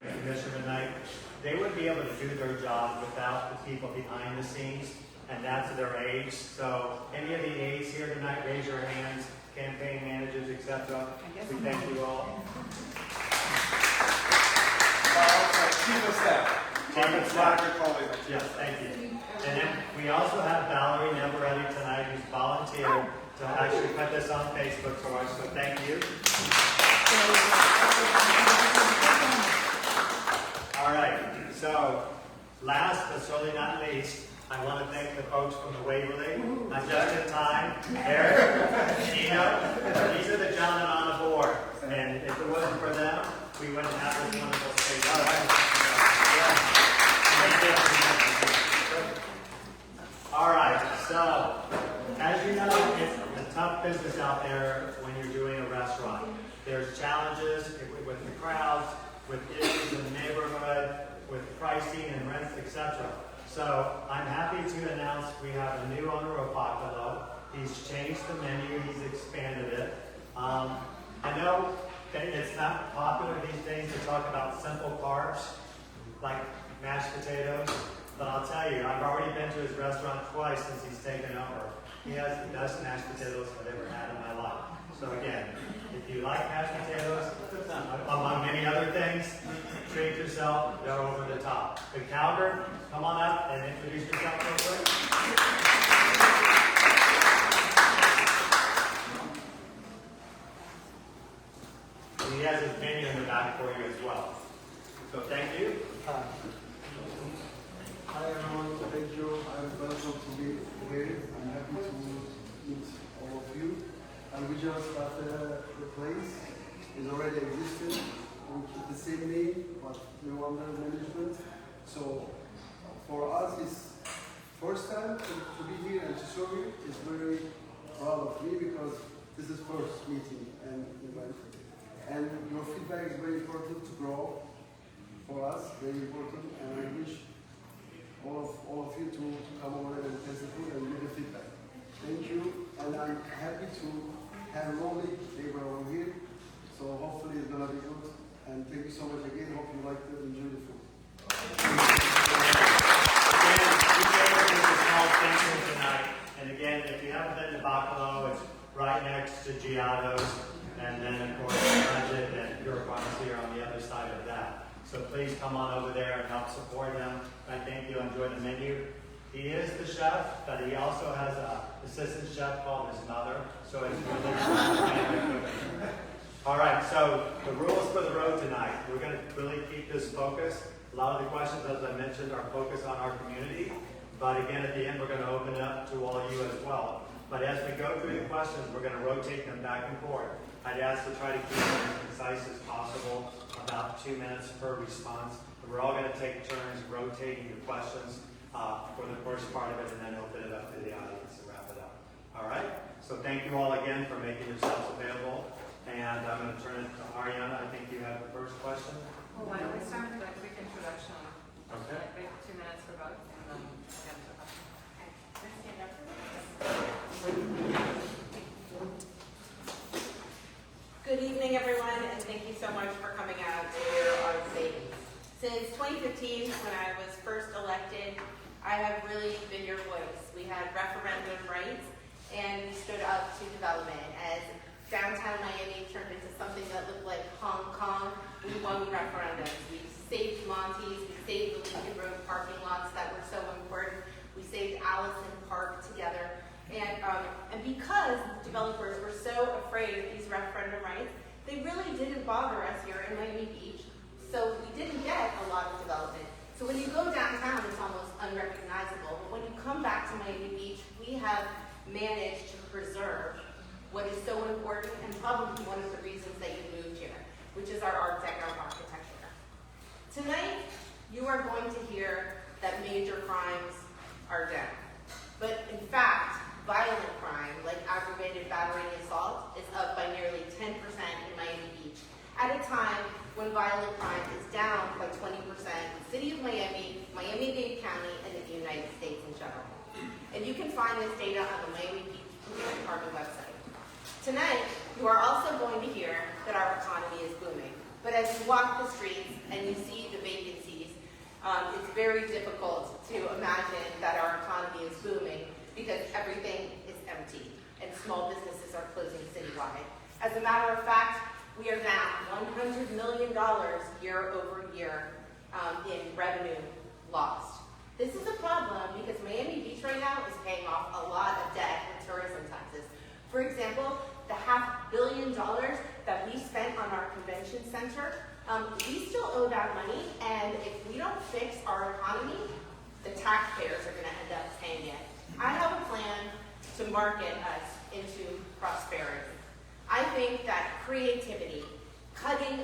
Commission tonight, they wouldn't be able to do their job without the people behind the scenes, and that's their aides. So any of the aides here tonight, raise your hands, campaign managers, etc. We thank you all. Chief of Staff. Yes, thank you. And then we also have Valerie Neveretti tonight, who's volunteered to actually put this on Facebook for us, so thank you. All right, so last but certainly not least, I want to thank the folks from the Waverly. I'm just in time. Eric, Gino, these are the gentlemen on the board. And if it wasn't for them, we wouldn't have this wonderful space. All right. All right, so as you know, it's a tough business out there when you're doing a restaurant. There's challenges with the crowds, with issues in the neighborhood, with pricing and rents, etc. So I'm happy to announce we have a new owner of Bacalo. He's changed the menu, he's expanded it. I know that it's not popular these days to talk about simple carbs, like mashed potatoes, but I'll tell you, I've already been to his restaurant twice since he's taken over. He has the best mashed potatoes I've ever had in my life. So again, if you like mashed potatoes, among many other things, treat yourself, they're over the top. But Calvert, come on up and introduce yourself real quick. And he has his menu in the back for you as well. So thank you. Hi everyone, thank you. I'm welcome to be here. I'm happy to meet all of you. And we just started the place. It's already existing. We keep the same name, but we want the management. So for us, it's first time to be here and to show you. It's very proud of me because this is first meeting and event. And your feedback is very important to grow for us, very important. And I wish all of you to come over and taste the food and give the feedback. Thank you, and I'm happy to have Rolly Labor over here. So hopefully it's gonna be good. And thank you so much again. Hope you like to enjoy the food. And again, if you haven't been to Bacalo, it's right next to Giotto's, and then of course Budget and Pure Pharmacy are on the other side of that. So please come on over there and help support them. I think you'll enjoy the menu. He is the chef, but he also has an assistant chef called his mother. So it's really all right, so the rules for the road tonight. We're going to really keep this focused. A lot of the questions, as I mentioned, are focused on our community. But again, at the end, we're going to open it up to all of you as well. But as we go through the questions, we're going to rotate them back and forth. I'd ask to try to keep them as concise as possible, about 2 minutes per response. And we're all going to take turns rotating your questions for the first part of it, and then open it up to the audience and wrap it up. All right? So thank you all again for making yourselves available. And I'm going to turn it to Ariana. I think you have the first question. Well, why don't we start with a quick introduction? Okay. Like 2 minutes for both, and then we'll get to the question. Okay. Stand up for this. Good evening, everyone, and thank you so much for coming out to hear our SoBe. Since 2015, when I was first elected, I have really been your voice. We had referendum rights, and we stood up to development. As downtown Miami turned into something that looked like Hong Kong, we won referendums. We saved Monty's, we saved the Lincoln Road parking lots that were so important. We saved Allison Park together. And because developers were so afraid of these referendum rights, they really didn't bother us here in Miami Beach. So we didn't get a lot of development. So when you go downtown, it's almost unrecognizable. But when you come back to Miami Beach, we have managed to preserve what is so important and probably one of the reasons that you moved here, which is our Art Deco architecture. Tonight, you are going to hear that major crimes are down. But in fact, violent crime, like aggravated battery and assault, is up by nearly 10% in Miami Beach, at a time when violent crime is down by 20% in the city of Miami, Miami-Dade County, and in the United States in general. And you can find this data on the Miami Beach Police Department website. Tonight, you are also going to hear that our economy is booming. But as you walk the streets and you see the vacancies, it's very difficult to imagine that our economy is booming because everything is empty and small businesses are closing citywide. As a matter of fact, we are down $100 million year over year in revenue lost. This is a problem because Miami Beach right now is paying off a lot of debt with tourism taxes. For example, the $500 million that we spent on our convention center, we still owe that money, and if we don't fix our economy, the taxpayers are going to end up paying it. I have a plan to market us into prosperity. I think that creativity, cutting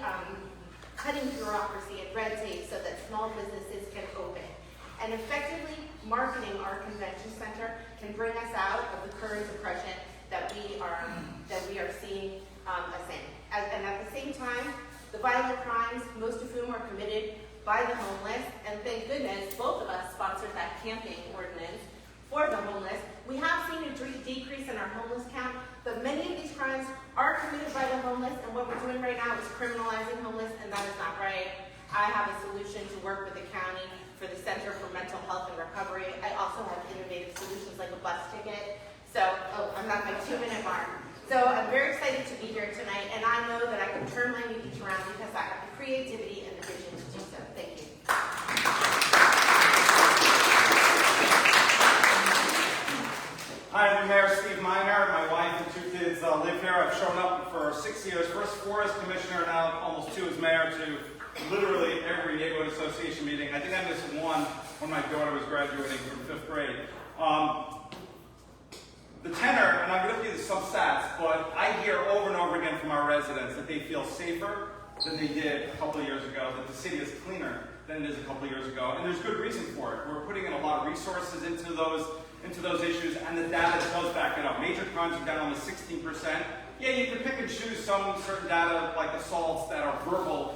bureaucracy and red tape so that small businesses can open, and effectively marketing our convention center can bring us out of the current depression that we are seeing us in. And at the same time, the violent crimes, most of whom are committed by the homeless, and thank goodness both of us sponsored that camping ordinance for the homeless. We have seen a decrease in our homeless count, but many of these crimes are committed by the homeless, and what we're doing right now is criminalizing homeless, and that is not right. I have a solution to work with the county for the Center for Mental Health and Recovery. I also have innovative solutions like a bus ticket. So, I'm not my 2-minute mark. So I'm very excited to be here tonight, and I know that I can turn my beach around because I have the creativity and the vision to do so. Thank you. Hi, I'm Mayor Steve Miner. My wife and 2 kids live here. I've shown up for 6 years, first 4 as commissioner, now almost 2 as mayor, to literally every neighborhood association meeting. I think I missed one when my daughter was graduating from 5th grade. The tenor, and I'm going to give you some stats, but I hear over and over again from our residents that they feel safer than they did a couple of years ago, that the city is cleaner than it is a couple of years ago, and there's good reason for it. We're putting in a lot of resources into those issues, and the data does back it up. Major crimes are down almost 16%. Yeah, you can pick and choose some certain data, like assaults that are verbal,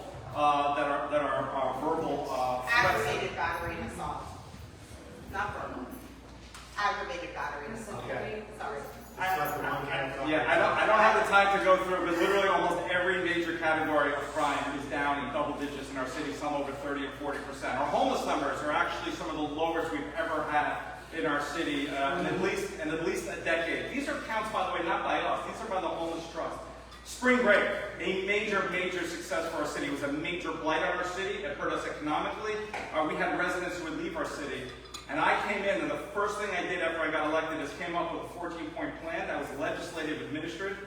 verbal. Aggravated battery and assault, not verbal. Aggravated battery and assault. Okay. Sorry. Yeah, I don't have the time to go through, but literally almost every major category of crime is down in double digits in our city, some over 30 and 40%. Our homeless numbers are actually some of the lowest we've ever had in our city in at least a decade. These are counts, by the way, not by us. These are by the Homeless Trust. Spring break, a major success for our city. It was a major blight on our city. It hurt us economically. We had residents who would leave our city. And I came in, and the first thing I did after I got elected is came up with a 14-point plan that was legislative administered.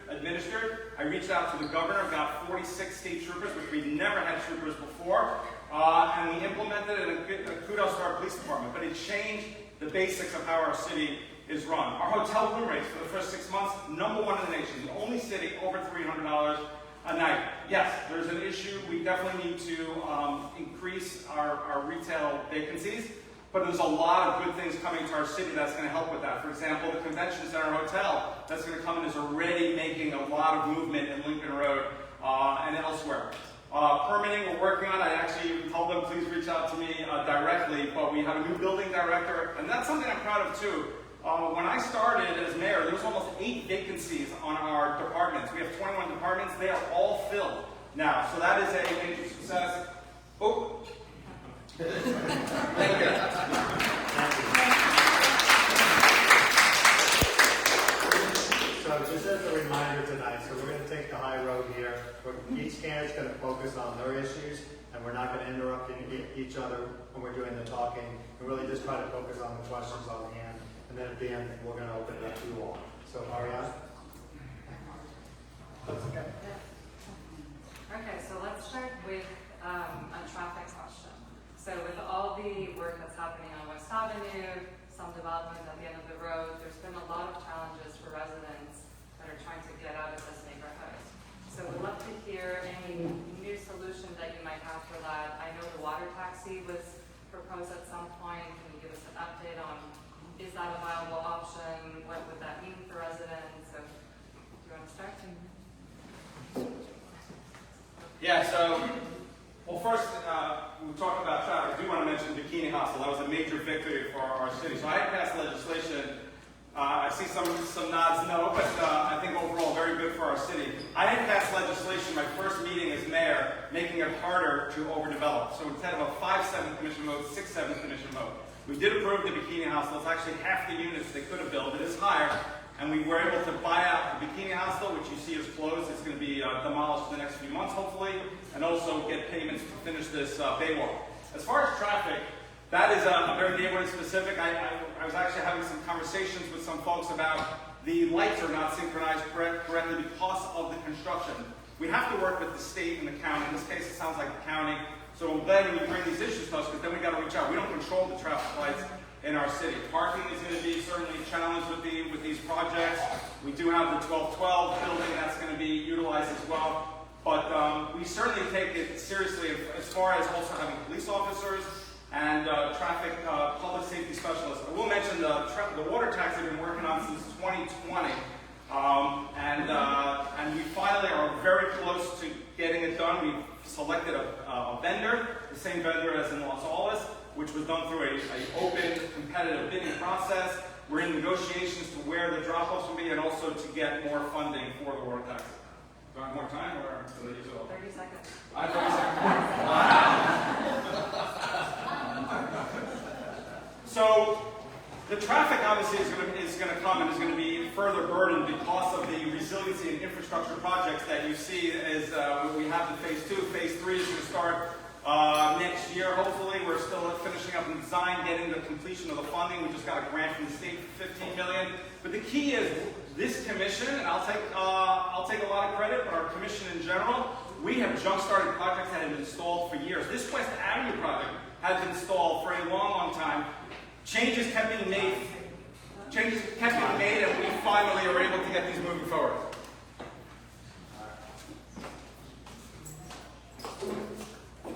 I reached out to the governor, got 46 state troopers, which we never had troopers before, and we implemented it, and kudos to our police department. But it changed the basics of how our city is run. Our hotel room rates for the first 6 months, #1 in the nation, the only city over $300 a night. Yes, there's an issue. We definitely need to increase our retail vacancies. But there's a lot of good things coming to our city that's going to help with that. For example, the Convention Center Hotel that's going to come in is already making a lot of movement in Lincoln Road and elsewhere. Permitting, we're working on. I actually told them, please reach out to me directly. But we have a new building director, and that's something I'm proud of too. When I started as mayor, there was almost 8 vacancies on our departments. We have 21 departments. They are all filled now. So that is a major success. Oh. Thank you. So just as a reminder tonight, so we're going to take the high road here. Each candidate's going to focus on their issues, and we're not going to interrupt each other when we're doing the talking. And really just try to focus on the questions on hand. And then at the end, we're going to open it up to you all. So, Ariana? That's okay. Okay, so let's start with a traffic question. So with all the work that's happening on West Avenue, some development at the end of the road, there's been a lot of challenges for residents that are trying to get out of this neighborhood. So we'd love to hear any new solution that you might have for that. I know the water taxi was proposed at some point. Can you give us an update on, is that a viable option? What would that mean for residents? So do you want to start? Yeah, so, well, first, we talked about traffic. I do want to mention Bikini Hostel. That was a major victory for our city. So I passed legislation I see some nods no, but I think overall very good for our city. I had passed legislation, my first meeting as mayor, making it harder to overdevelop. So instead of a 5/7 commission vote, 6/7 commission vote. We did approve the bikini hostel. It's actually half the units they could have built. It is higher. And we were able to buy out the bikini hostel, which you see is closed. It's going to be demolished in the next few months, hopefully, and also get payments to finish this bay wall. As far as traffic, that is very neighborhood specific. I was actually having some conversations with some folks about the lights are not synchronized correctly because of the construction. We have to work with the state and the county. In this case, it sounds like the county. So I'm glad when you bring these issues to us, because then we got to reach out. We don't control the traffic lights in our city. Parking is going to be certainly challenged with these projects. We do have the 1212 building that's going to be utilized as well. But we certainly take it seriously as far as also having police officers and traffic public safety specialists. I will mention the water tax we've been working on since 2020. And we finally are very close to getting it done. We've selected a vendor, the same vendor as in Los Olas, which was done through an open, competitive bidding process. We're in negotiations to where the drop-offs will be and also to get more funding for the water tax. Do I have more time or did I use it all? 30 seconds. 30 seconds. Wow. So the traffic obviously is going to come and is going to be further burdened because of the resiliency and infrastructure projects that you see as we have the phase 2. Phase 3 is going to start next year, hopefully. We're still finishing up the design, getting the completion of the funding. We just got a grant from the state for $15 million. But the key is this commission, and I'll take a lot of credit, but our commission in general, we have jump-started projects that have been stalled for years. This West Avenue project has been stalled for a long, long time. Changes kept being made, and we finally are able to get these moving forward.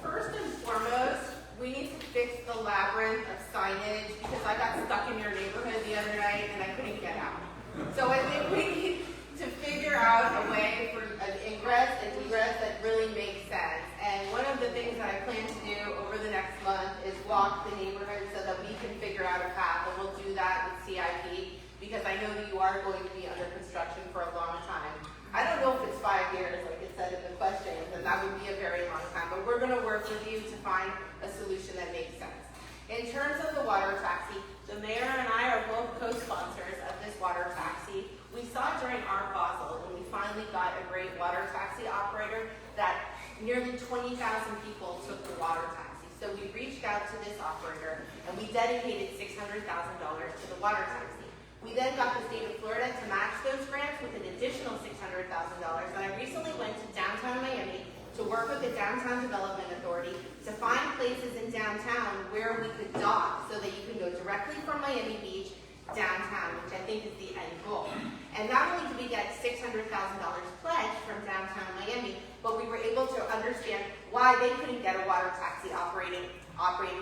First and foremost, we need to fix the labyrinth of signage because I got stuck in your neighborhood the other night and I couldn't get out. So I think we need to figure out a way for an ingress and egress that really makes sense. And one of the things that I plan to do over the next month is walk the neighborhood so that we can figure out a path, and we'll do that with CIP because I know that you are going to be under construction for a long time. I don't know if it's 5 years, like it said in the questions, and that would be a very long time, but we're going to work with you to find a solution that makes sense. In terms of the water taxi, the mayor and I are both co-sponsors of this water taxi. We saw during our Basel, when we finally got a great water taxi operator, that nearly 20,000 people took the water taxi. So we reached out to this operator, and we dedicated $600,000 to the water taxi. We then got the state of Florida to match those grants with an additional $600,000. And I recently went to downtown Miami to work with the Downtown Development Authority to find places in downtown where we could dock so that you can go directly from Miami Beach downtown, which I think is the end goal. And not only did we get $600,000 pledged from downtown Miami, but we were able to understand why they couldn't get a water taxi operated,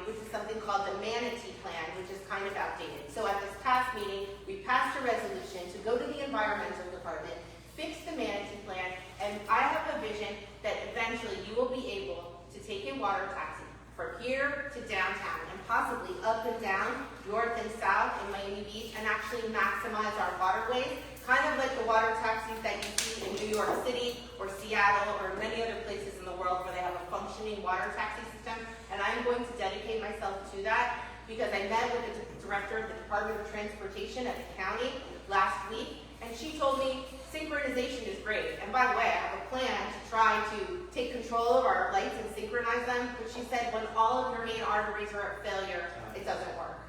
which is something called the Manatee Plan, which is kind of outdated. So at this past meeting, we passed a resolution to go to the environmental department, fix the Manatee Plan, and I have a vision that eventually you will be able to take a water taxi from here to downtown and possibly up and down, north and south in Miami Beach, and actually maximize our waterways, kind of like the water taxis that you see in New York City or Seattle or many other places in the world where they have a functioning water taxi system. And I'm going to dedicate myself to that because I met with the director of the Department of Transportation at the county last week, and she told me synchronization is great. And by the way, I have a plan to try to take control of our lights and synchronize them, but she said when all of your main arteries are at failure, it doesn't work.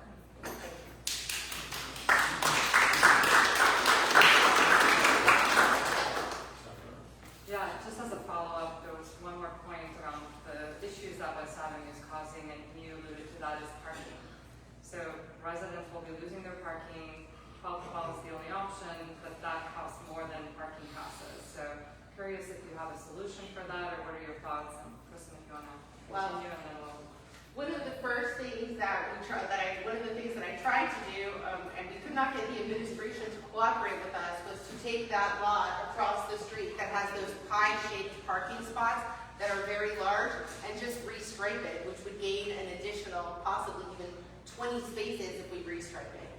Yeah, just as a follow-up, there was one more point around the issues that West Avenue is causing, and you alluded to that, is parking. So residents will be losing their parking. 1212 is the only option, but that costs more than parking passes. So curious if you have a solution for that, or what are your thoughts? And Kristen, if you want to continue, and then we'll. One of the first things that one of the things that I tried to do, and we could not get the administration to cooperate with us, was to take that lot across the street that has those pie-shaped parking spots that are very large and just restripe it, which would gain an additional, possibly even 20 spaces if we restripe it.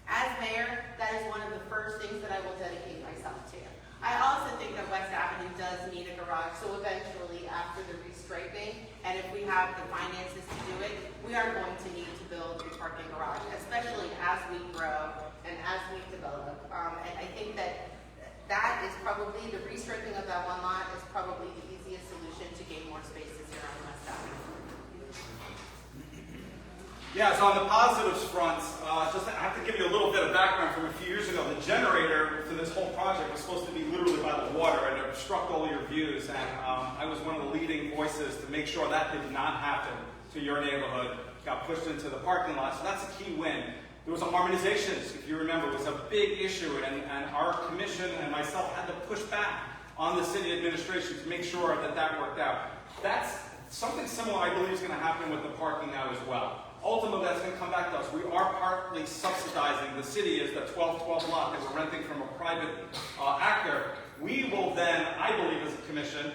As mayor, that is one of the first things that I will dedicate myself to. I also think that West Avenue does need a garage, so eventually after the restriping, and if we have the finances to do it, we are going to need to build a parking garage, especially as we grow and as we develop. And I think that that is probably, the restriping of that one lot is probably the easiest solution to gain more spaces here on West Avenue. Yeah, so on the positives front, I have to give you a little bit of background from a few years ago. The generator for this whole project was supposed to be literally by the water and it obstruct all your views. And I was one of the leading voices to make sure that did not happen to your neighborhood. Got pushed into the parking lot, so that's a key win. There was a harmonization, if you remember, it was a big issue, and our commission and myself had to push back on the city administration to make sure that that worked out. That's something similar, I believe, is going to happen with the parking now as well. Ultimately, that's going to come back to us. We are partly subsidizing. The city is the 1212 lot that we're renting from a private actor. We will then, I believe, as a commission,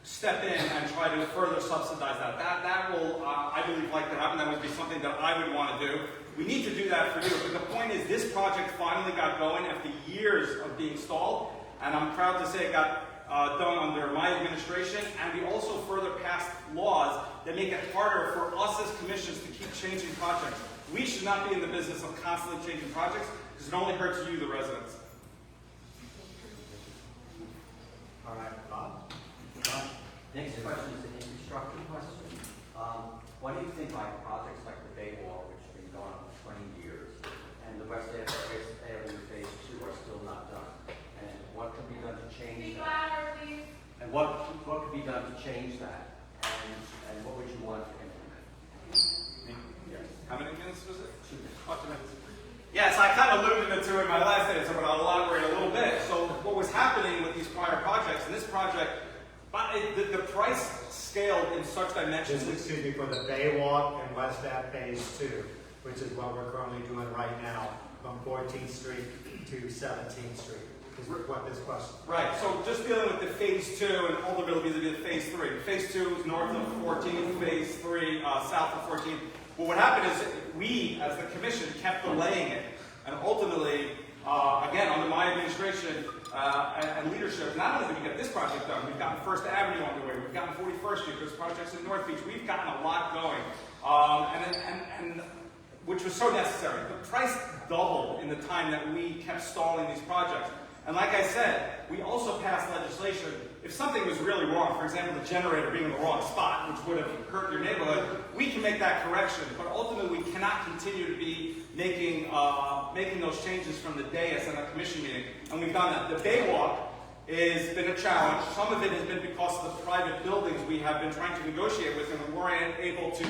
step in and try to further subsidize that. That will, I believe, like to happen. That would be something that I would want to do. We need to do that for you. But the point is, this project finally got going after years of being stalled, and I'm proud to say it got done under my administration, and we also further passed laws that make it harder for us as commissions to keep changing projects. We should not be in the business of constantly changing projects, because it only hurts you, the residents. All right, Bob? Next question is an infrastructure question. What do you think like projects like the Bay Wall, which have been going on for 20 years, and the West Avenue Phase 2 are still not done? And what could be done to change that? And what could be done to change that? And what would you want to implement? How many minutes was it? 2 minutes. Yes, I kind of alluded to it in my last answer, but I'll elaborate a little bit. So what was happening with these prior projects, and this project, the price scaled in such dimensions. Excuse me, for the Bay Walk and West Ave Phase 2, which is what we're currently doing right now, from 14th Street to 17th Street, is what this question. Right, so just dealing with the Phase 2 and ultimately the Phase 3. Phase 2 is north of 14th, Phase 3 south of 14th. But what happened is we, as the commission, kept delaying it. And ultimately, again, under my administration and leadership, not only did we get this project done, we've gotten First Avenue underway, we've gotten 41st Street, there's projects in North Beach, we've gotten a lot going, and which was so necessary. The price doubled in the time that we kept stalling these projects. And like I said, we also passed legislation. If something was really wrong, for example, the generator being in the wrong spot, which would have hurt your neighborhood, we can make that correction. But ultimately, we cannot continue to be making those changes from the dais in a commission meeting. And we've done that. The Bay Walk has been a challenge. Some of it has been because of the private buildings we have been trying to negotiate with, and we weren't able to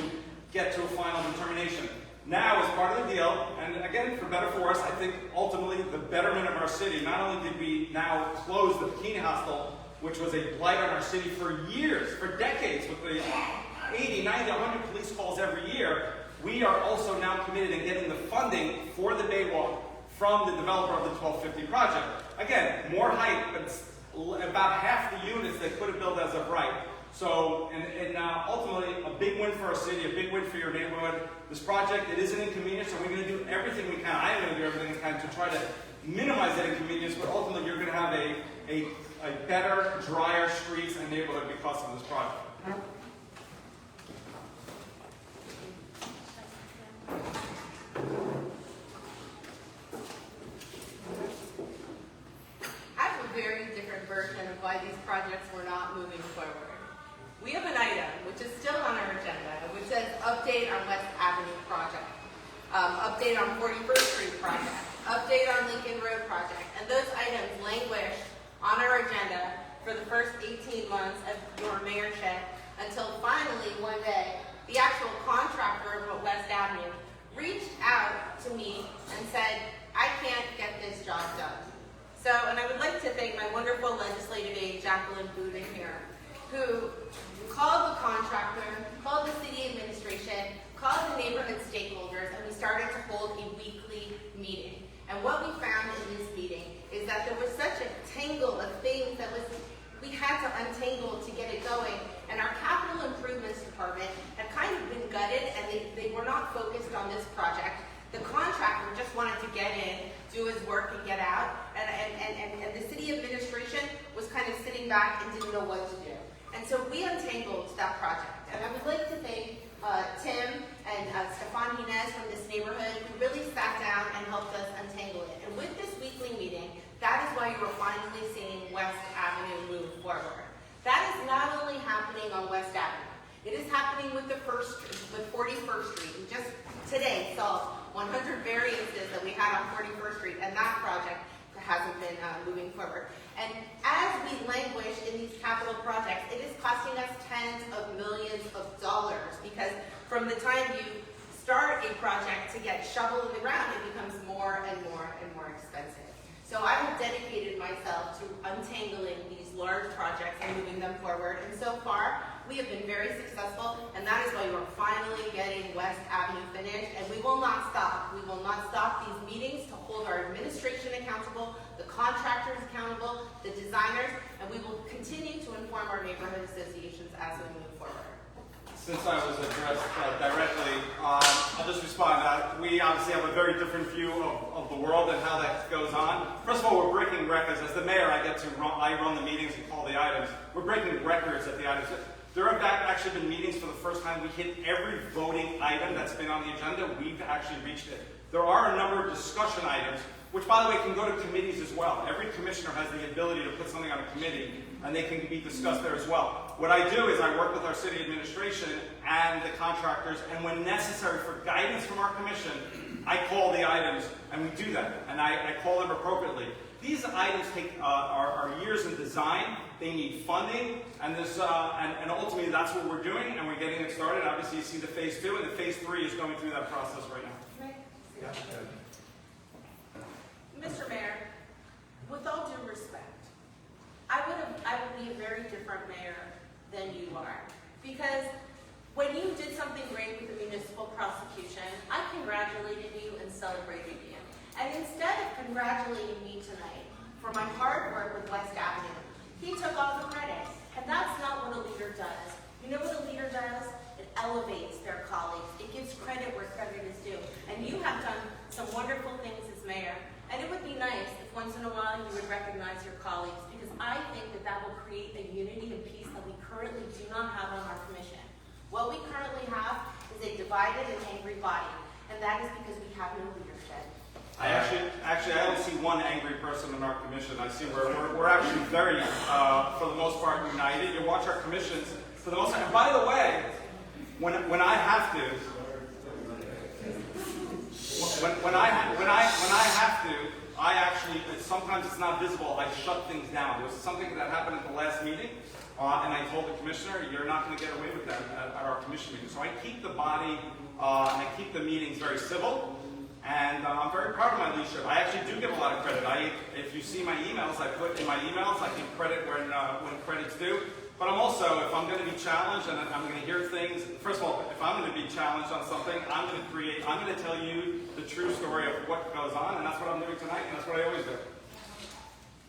get to a final determination. Now, as part of the deal, and again, for better or for worse, I think ultimately the betterment of our city, not only did we now close the Bikini Hostel, which was a blight on our city for years, for decades, with the 80, 90, 100 police calls every year, we are also now committed in getting the funding for the Bay Walk from the developer of the 1250 project. Again, more height, but it's about half the units they could have built as of right. So, and ultimately, a big win for our city, a big win for your neighborhood. This project, it is an inconvenience, and we're going to do everything we can. I am going to do everything we can to try to minimize that inconvenience, but ultimately, you're going to have a better, drier streets and neighborhood because of this project. I have a very different version of why these projects were not moving forward. We have an item, which is still on our agenda, which says update on West Avenue project, update on 41st Street project, update on Lincoln Road project, and those items languish on our agenda for the first 18 months of your mayorship until finally one day the actual contractor of West Avenue reached out to me and said, I can't get this job done. So, and I would like to thank my wonderful legislative aide, Jacqueline Boudin here, who called the contractor, called the city administration, called the neighborhood stakeholders, and we started to hold a weekly meeting. And what we found in this meeting is that there was such a tangle of things that we had to untangle to get it going. And our capital improvements department had kind of been gutted, and they were not focused on this project. The contractor just wanted to get in Stefan Hines from this neighborhood who really sat down and helped us untangle it. And with this weekly meeting, that is why you are finally seeing West Avenue move forward. That is not only happening on West Avenue, it is happening with 41st Street. We just today saw 100 variances that we had on 41st Street, and that project hasn't been moving forward. And as we languish in these capital projects, it is costing us tens of millions of dollars, because from the time you start a project to get shovel in the ground, it becomes more and more and more expensive. So I have dedicated myself to untangling these large projects and moving them forward. And so far, we have been very successful, and that is why we're finally getting West Avenue finished. And we will not stop. We will not stop these meetings to hold our administration accountable, the contractors accountable, the designers, and we will continue to inform our neighborhood associations as we move forward. Since I was addressed directly, I'll just respond. We obviously have a very different view of the world and how that goes on. First of all, we're breaking records. As the mayor, I run the meetings and call the items. We're breaking records at the items. There have actually been meetings for the first time. We hit every voting item that's been on the agenda. We've actually reached it. There are a number of discussion items, which, by the way, can go to committees as well. Every commissioner has the ability to put something on a committee, and they can be discussed there as well. What I do is I work with our city administration and the contractors, and when necessary for guidance from our commission, I call the items, and we do that, and I call them appropriately. These items are years in design. They need funding, and ultimately that's what we're doing, and we're getting it started. Obviously, you see the phase 2, and the phase 3 is going through that process right now. Yeah, Mr. Mayor, with all due respect, I would be a very different mayor than you are. Because when you did something great with the municipal prosecution, I congratulated you and celebrated you. And instead of congratulating me tonight for my hard work with West Avenue, he took all the credit. And that's not what a leader does. You know what a leader does? It elevates their colleagues. It gives credit where credit is due. And you have done some wonderful things as mayor. And it would be nice if once in a while you would recognize your colleagues, because I think that will create a unity and peace that we currently do not have on our commission. What we currently have is a divided and angry body, and that is because we have no leadership. I don't see one angry person in our commission. I see we're actually very, for the most part, united. You watch our commissions, for the most part. And by the way, when I have to, I actually, sometimes it's not visible, I shut things down. There was something that happened at the last meeting, and I told the commissioner, you're not going to get away with that at our commission meeting. So I keep the body, and I keep the meetings very civil, and I'm very proud of my leadership. I actually do give a lot of credit. If you see my emails, I put in my emails, I give credit when credit's due. But I'm also, if I'm going to be challenged and I'm going to hear things, first of all, if I'm going to be challenged on something, I'm going to tell you the true story of what goes on, and that's what I'm doing tonight, and that's what I always do.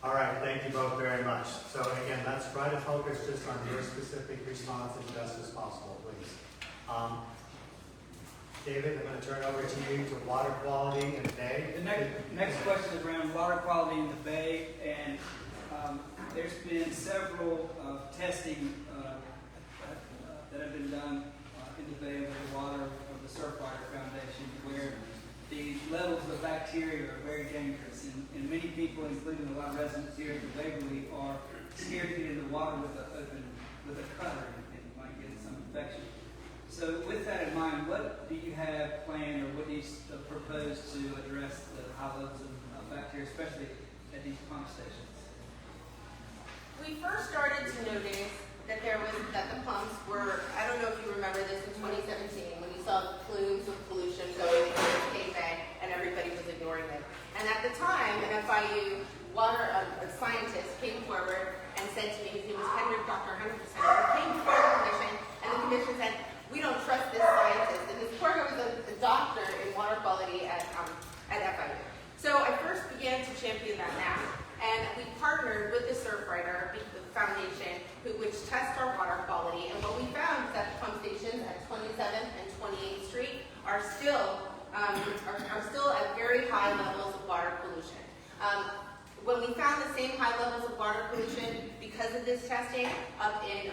All right, thank you both very much. So again, let's try to focus just on your specific response as best as possible, please. David, I'm going to turn it over to you to water quality in the bay. The next question is around water quality in the bay, and there's been several testing that have been done in the bay with the water of the Surfrider Foundation, where the levels of bacteria are very dangerous, and many people, including a lot of residents here at the Waverly, are scared to get in the water with a cutter and might get some infection. So with that in mind, what do you have planned, or what do you propose to address the high levels of bacteria, especially at these pump stations? We first started to notice that the pumps were, I don't know if you remember this in 2017, when you saw the plumes of pollution going into the Cape Bay and everybody was ignoring it. And at the time, an FIU water scientist came forward and said to me, his name was Dr. Henry, came before the commission, and the commission said, we don't trust this scientist. And this poor guy was a doctor in water quality at FIU. So I first began to champion that now. And we partnered with the Surfrider Foundation, which tests our water quality. And what we found is that the pump stations at 27th and 28th Street are still at very high levels of water pollution. When we found the same high levels of water pollution because of this testing up in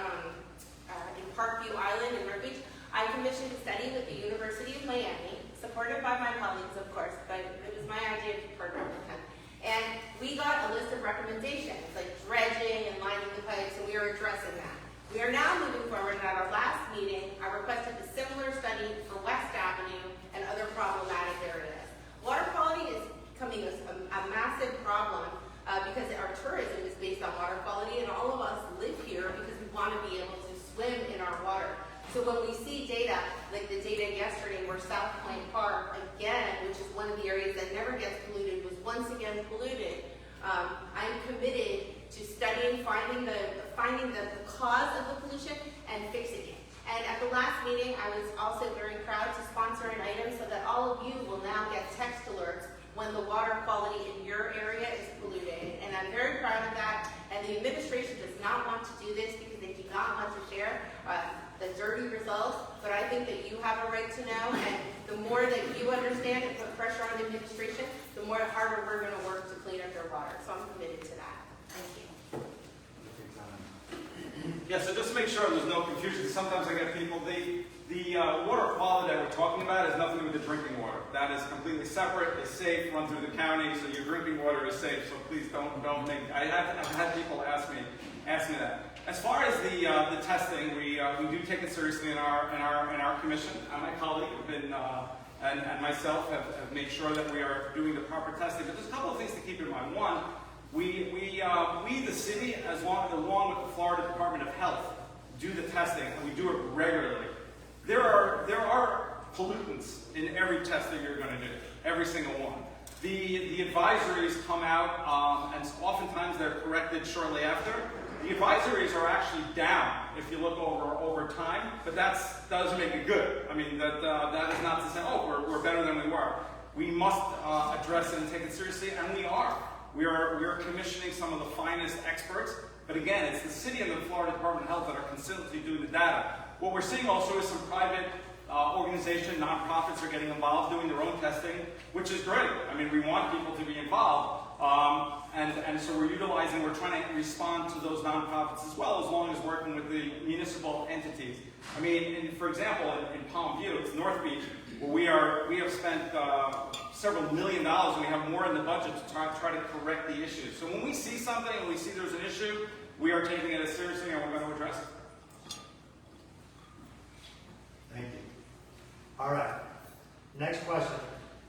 Parkview Island in North Beach, I commissioned a study with the University of Miami, supported by my colleagues, of course, but it was my idea to partner with them. And we got a list of recommendations, like dredging and lining the pipes, and we are addressing that. We are now moving forward, and at our last meeting, I requested a similar study for West Avenue and other problematic areas. Water quality is becoming a massive problem because our tourism is based on water quality, and all of us live here because we want to be able to swim in our water. So when we see data, like the data yesterday where South Point Park, again, which is one of the areas that never gets polluted, was once again polluted, I'm committed to studying, finding the cause of the pollution and fixing it. And at the last meeting, I was also very proud to sponsor an item so that all of you will now get text alerts when the water quality in your area is polluted. And I'm very proud of that. And the administration does not want to do this because they do not want to share the dirty results, but I think that you have a right to know, and the more that you understand and put pressure on the administration, the more harder we're going to work to clean up your water. So I'm committed to that. Thank you. Yeah, so just to make sure there's no confusion, sometimes I get people, the water quality that we're talking about has nothing to do with the drinking water. That is completely separate, is safe, run through the county, so your drinking water is safe, so please don't think, I've had people ask me that. As far as the testing, we do take it seriously in our commission. My colleague have been and myself have made sure that we are doing the proper testing. But there's a couple of things to keep in mind. One, we the city, along with the Florida Department of Health, do the testing, and we do it regularly. There are pollutants in every test that you're going to do, every single one. The advisories come out, and oftentimes they're corrected shortly after. The advisories are actually down if you look over time, but that doesn't make it good. I mean, that is not to say, oh, we're better than we were. We must address it and take it seriously, and we are. We are commissioning some of the finest experts, but again, it's the city and the Florida Department of Health that are consistently doing the data. What we're seeing also is some private organization, nonprofits are getting involved doing their own testing, which is great. I mean, we want people to be involved. And so we're trying to respond to those nonprofits as well, as long as working with the municipal entities. I mean, for example, in Palm View, it's North Beach, where we have spent several $1 million, and we have more in the budget to try to correct the issues. So when we see something and we see there's an issue, we are taking it as seriously and we're going to address it. Thank you. All right. Next question.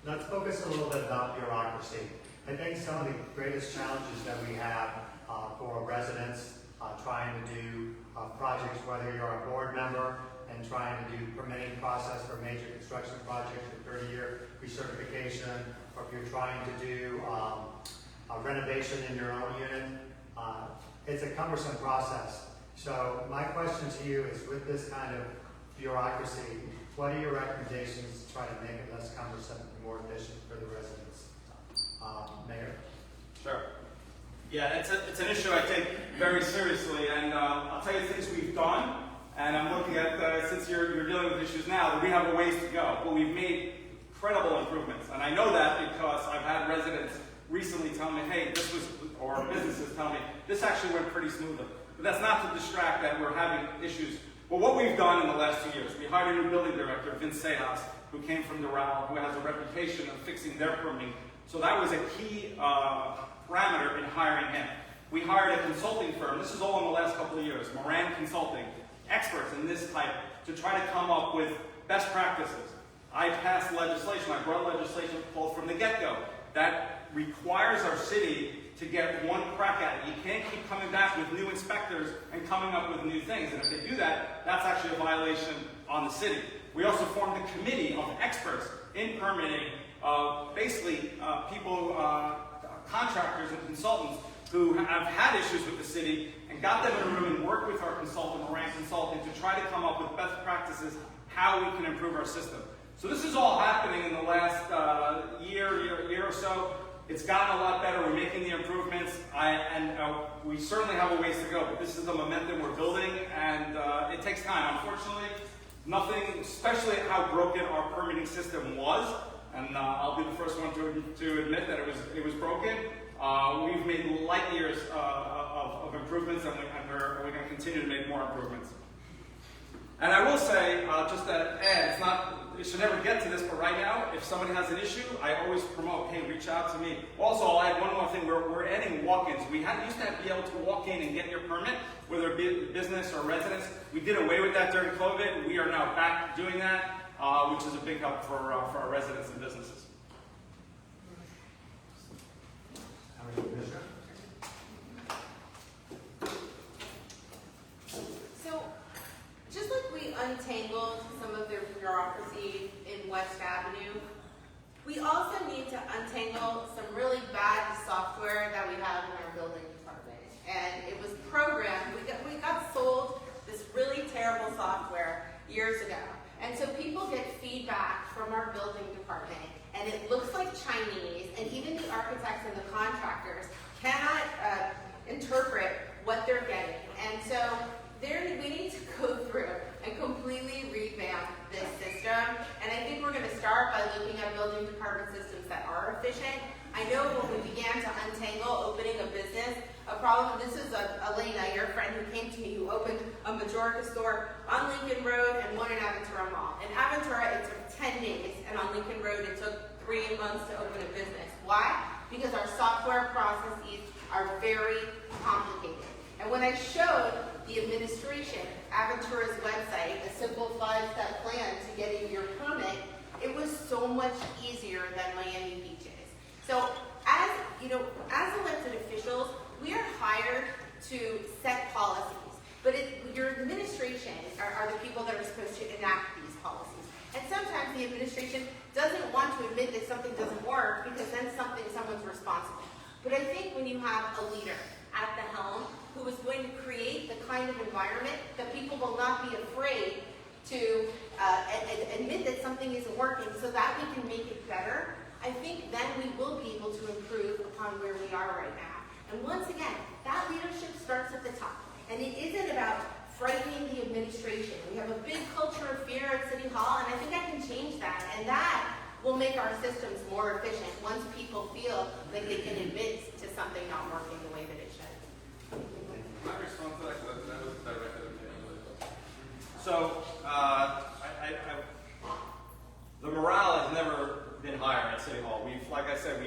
Let's focus a little bit about bureaucracy. I think some of the greatest challenges that we have for residents trying to do projects, whether you're a board member and trying to do permitting process for major construction projects with 30-year recertification, or if you're trying to do a renovation in your own unit, it's a cumbersome process. So my question to you is, with this kind of bureaucracy, what are your recommendations to try to make it less cumbersome and more efficient for the residents? Mayor? Sure. Yeah, it's an issue I take very seriously, and I'll tell you things we've done, and I'm looking at, since you're dealing with issues now, that we have a ways to go, but we've made incredible improvements, and I know that because I've had residents recently tell me, hey, or businesses tell me, this actually went pretty smoothly. But that's not to distract that we're having issues. But what we've done in the last 2 years, we hired a new building director, Vince Sejas, who came from Mayoral, who has a reputation of fixing their permitting. So that was a key parameter in hiring him. We hired a consulting firm, this is all in the last couple of years, Moran Consulting, experts in this type, to try to come up with best practices. I passed legislation, I brought legislation called from the get-go, that requires our city to get one crack at it. You can't keep coming back with new inspectors and coming up with new things. And if they do that, that's actually a violation on the city. We also formed a committee of experts in permitting, people, contractors and consultants who have had issues with the city, and got them in a room and worked with our consultant, Moran Consulting, to try to come up with best practices, how we can improve our system. So this is all happening in the last year or so. It's gotten a lot better. We're making the improvements, we certainly have a ways to go, but this is the momentum we're building, and it takes time. Unfortunately, nothing, especially how broken our permitting system was, and I'll be the first one to admit that it was broken. We've made light years of improvements, and we're going to continue to make more improvements. And I will say, just to add, it's not, it should never get to this, but right now, if somebody has an issue, I always promote, hey, reach out to me. Also, I'll add one more thing, we're adding walk-ins. We used to be able to walk in and get your permit, whether it be business or residence. We did away with that during COVID. We are now back doing that, which is a big help for our residents and businesses. So, just like we untangled some of their bureaucracy in West Avenue, we also need to untangle some really bad software that we have in our building department. And it was programmed, we got sold this really terrible software years ago. And so people get feedback from our building department, and it looks like Chinese, and even the architects and the contractors cannot interpret what they're getting. And so we need to go through and completely revamp this system. And I think we're going to start by looking at building department systems that are efficient. I know when we began to untangle opening a business, a problem, this is Elena, your friend who came to me, who opened a Majorca store on Lincoln Road and one in Aventura Mall. In Aventura, it took 10 days, and on Lincoln Road, it took 3 months to open a business. Why? Because our software processes are very complicated. And when I showed the administration Aventura's website, a simple 5-step plan to getting your permit, it was so much easier than Miami Beach's. So as elected officials, we are hired to set policies, but your administration are the people that are supposed to enact these policies. And sometimes the administration doesn't want to admit that something doesn't work because then someone's responsible. But I think when you have a leader at the helm who is going to create the kind of environment that people will not be afraid to admit that something isn't working so that we can make it better, I think then we will be able to improve upon where we are right now. And once again, that leadership starts at the top. And it isn't about frightening the administration. We have a big culture of fear at City Hall, and I think I can change that. And that will make our systems more efficient once people feel like they can admit to something not working the way that it should. My response to that, because that was directed at me. So, the morale has never been higher at City Hall. Like I said,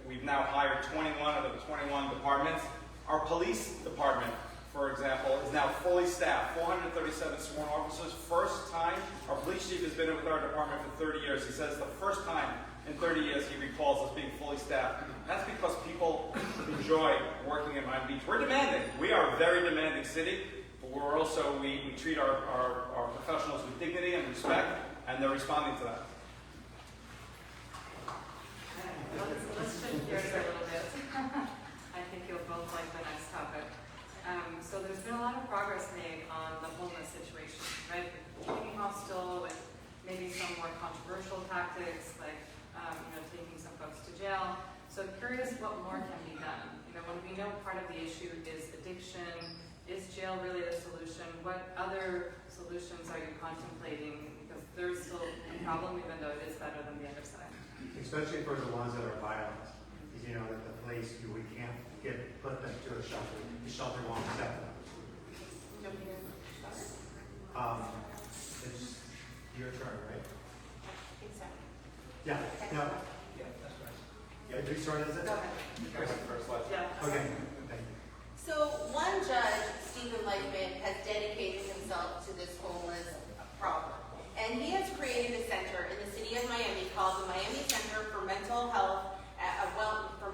we've now hired 21 out of the 21 departments. Our police department, for example, is now fully staffed, 437 sworn officers. First time, our police chief has been with our department for 30 years. He says the first time in 30 years he recalls us being fully staffed. That's because people enjoy working in Miami Beach. We're demanding. We are a very demanding city, but we're also, we treat our professionals with dignity and respect, and they're responding to that. Let's shift gears a little bit. I think you'll both like the next topic. So there's been a lot of progress made on the homeless situation, right? Keeping hostile with maybe some more controversial tactics, like taking some folks to jail. So curious what more can be done. When we know part of the issue is addiction, is jail really a solution? What other solutions are you contemplating? Because there's still a problem, even though it is better than the other side. Especially for the ones that are violent. That the police, we can't put them to a shelter. The shelter won't accept them. It's your turn, right? Yeah. No. Yeah, that's right. Yeah, whose turn is it? Go ahead. First slide. Yeah. Okay. Thank you. So one judge, Stephen Lightman, has dedicated himself to this homeless problem. And he has created a center in the city of Miami called the Miami Center for Mental Health, for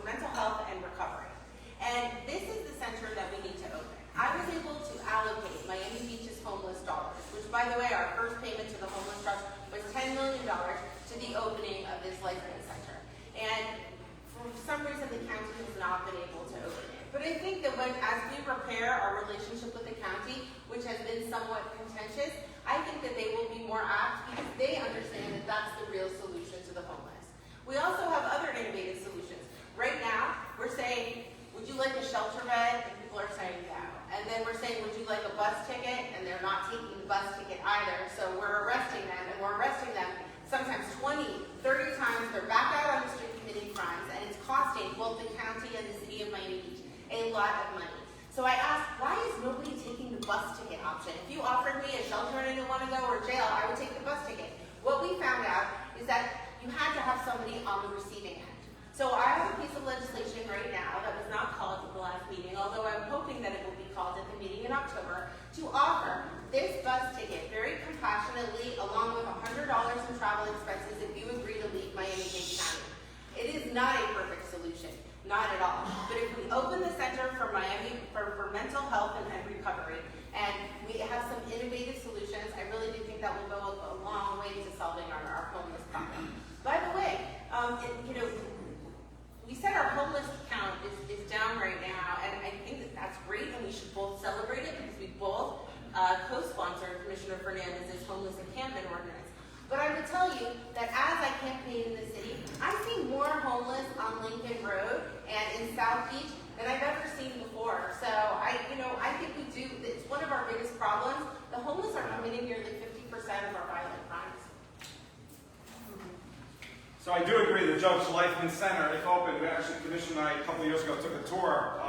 mental health and recovery. And this is the center that we need to open. I was able to allocate Miami Beach's homeless dollars, which, by the way, our first payment to the homeless trust was $10 million to the opening of this Lightman Center. And for some reason, the county has not been able to open it. But I think that as we repair our relationship with the county, which has been somewhat contentious, I think that they will be more apt because they understand that that's the real solution to the homeless. We also have other innovative solutions. Right now, we're saying, would you like a shelter bed? And people are saying no. And then we're saying, would you like a bus ticket? And they're not taking the bus ticket either. So we're arresting them, and we're arresting them sometimes 20, 30 times. They're back out on the street committing crimes, and it's costing both the county and the city of Miami Beach a lot of money. So I asked, why is nobody taking the bus ticket option? If you offered me a shelter campaign in the city, I see more homeless on Lincoln Road and in South Beach than I've ever seen before. So I think we do, it's one of our biggest problems. The homeless are committing nearly 50% of our violent crimes. So I do agree, the Judge Lifeman Center, if open, we actually, Commissioner and I, a couple of years ago, took a tour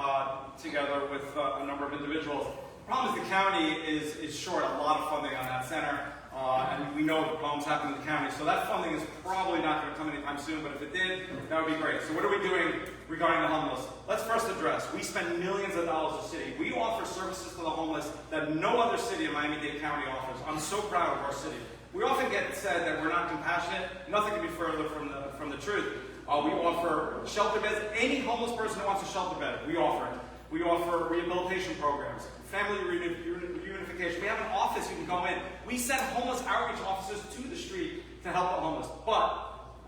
together with a number of individuals. The problem is the county is short a lot of funding on that center, and we know the problems happen in the county, so that funding is probably not going to come anytime soon, but if it did, that would be great. So what are we doing regarding the homeless? Let's first address, we spend millions of dollars a city. We offer services to the homeless that no other city in Miami-Dade County offers. I'm so proud of our city. We often get said that we're not compassionate. Nothing can be further from the truth. We offer shelter beds. Any homeless person who wants a shelter bed, we offer it. We offer rehabilitation programs, family reunification. We have an office you can go in. We send homeless outreach officers to the street to help the homeless. But,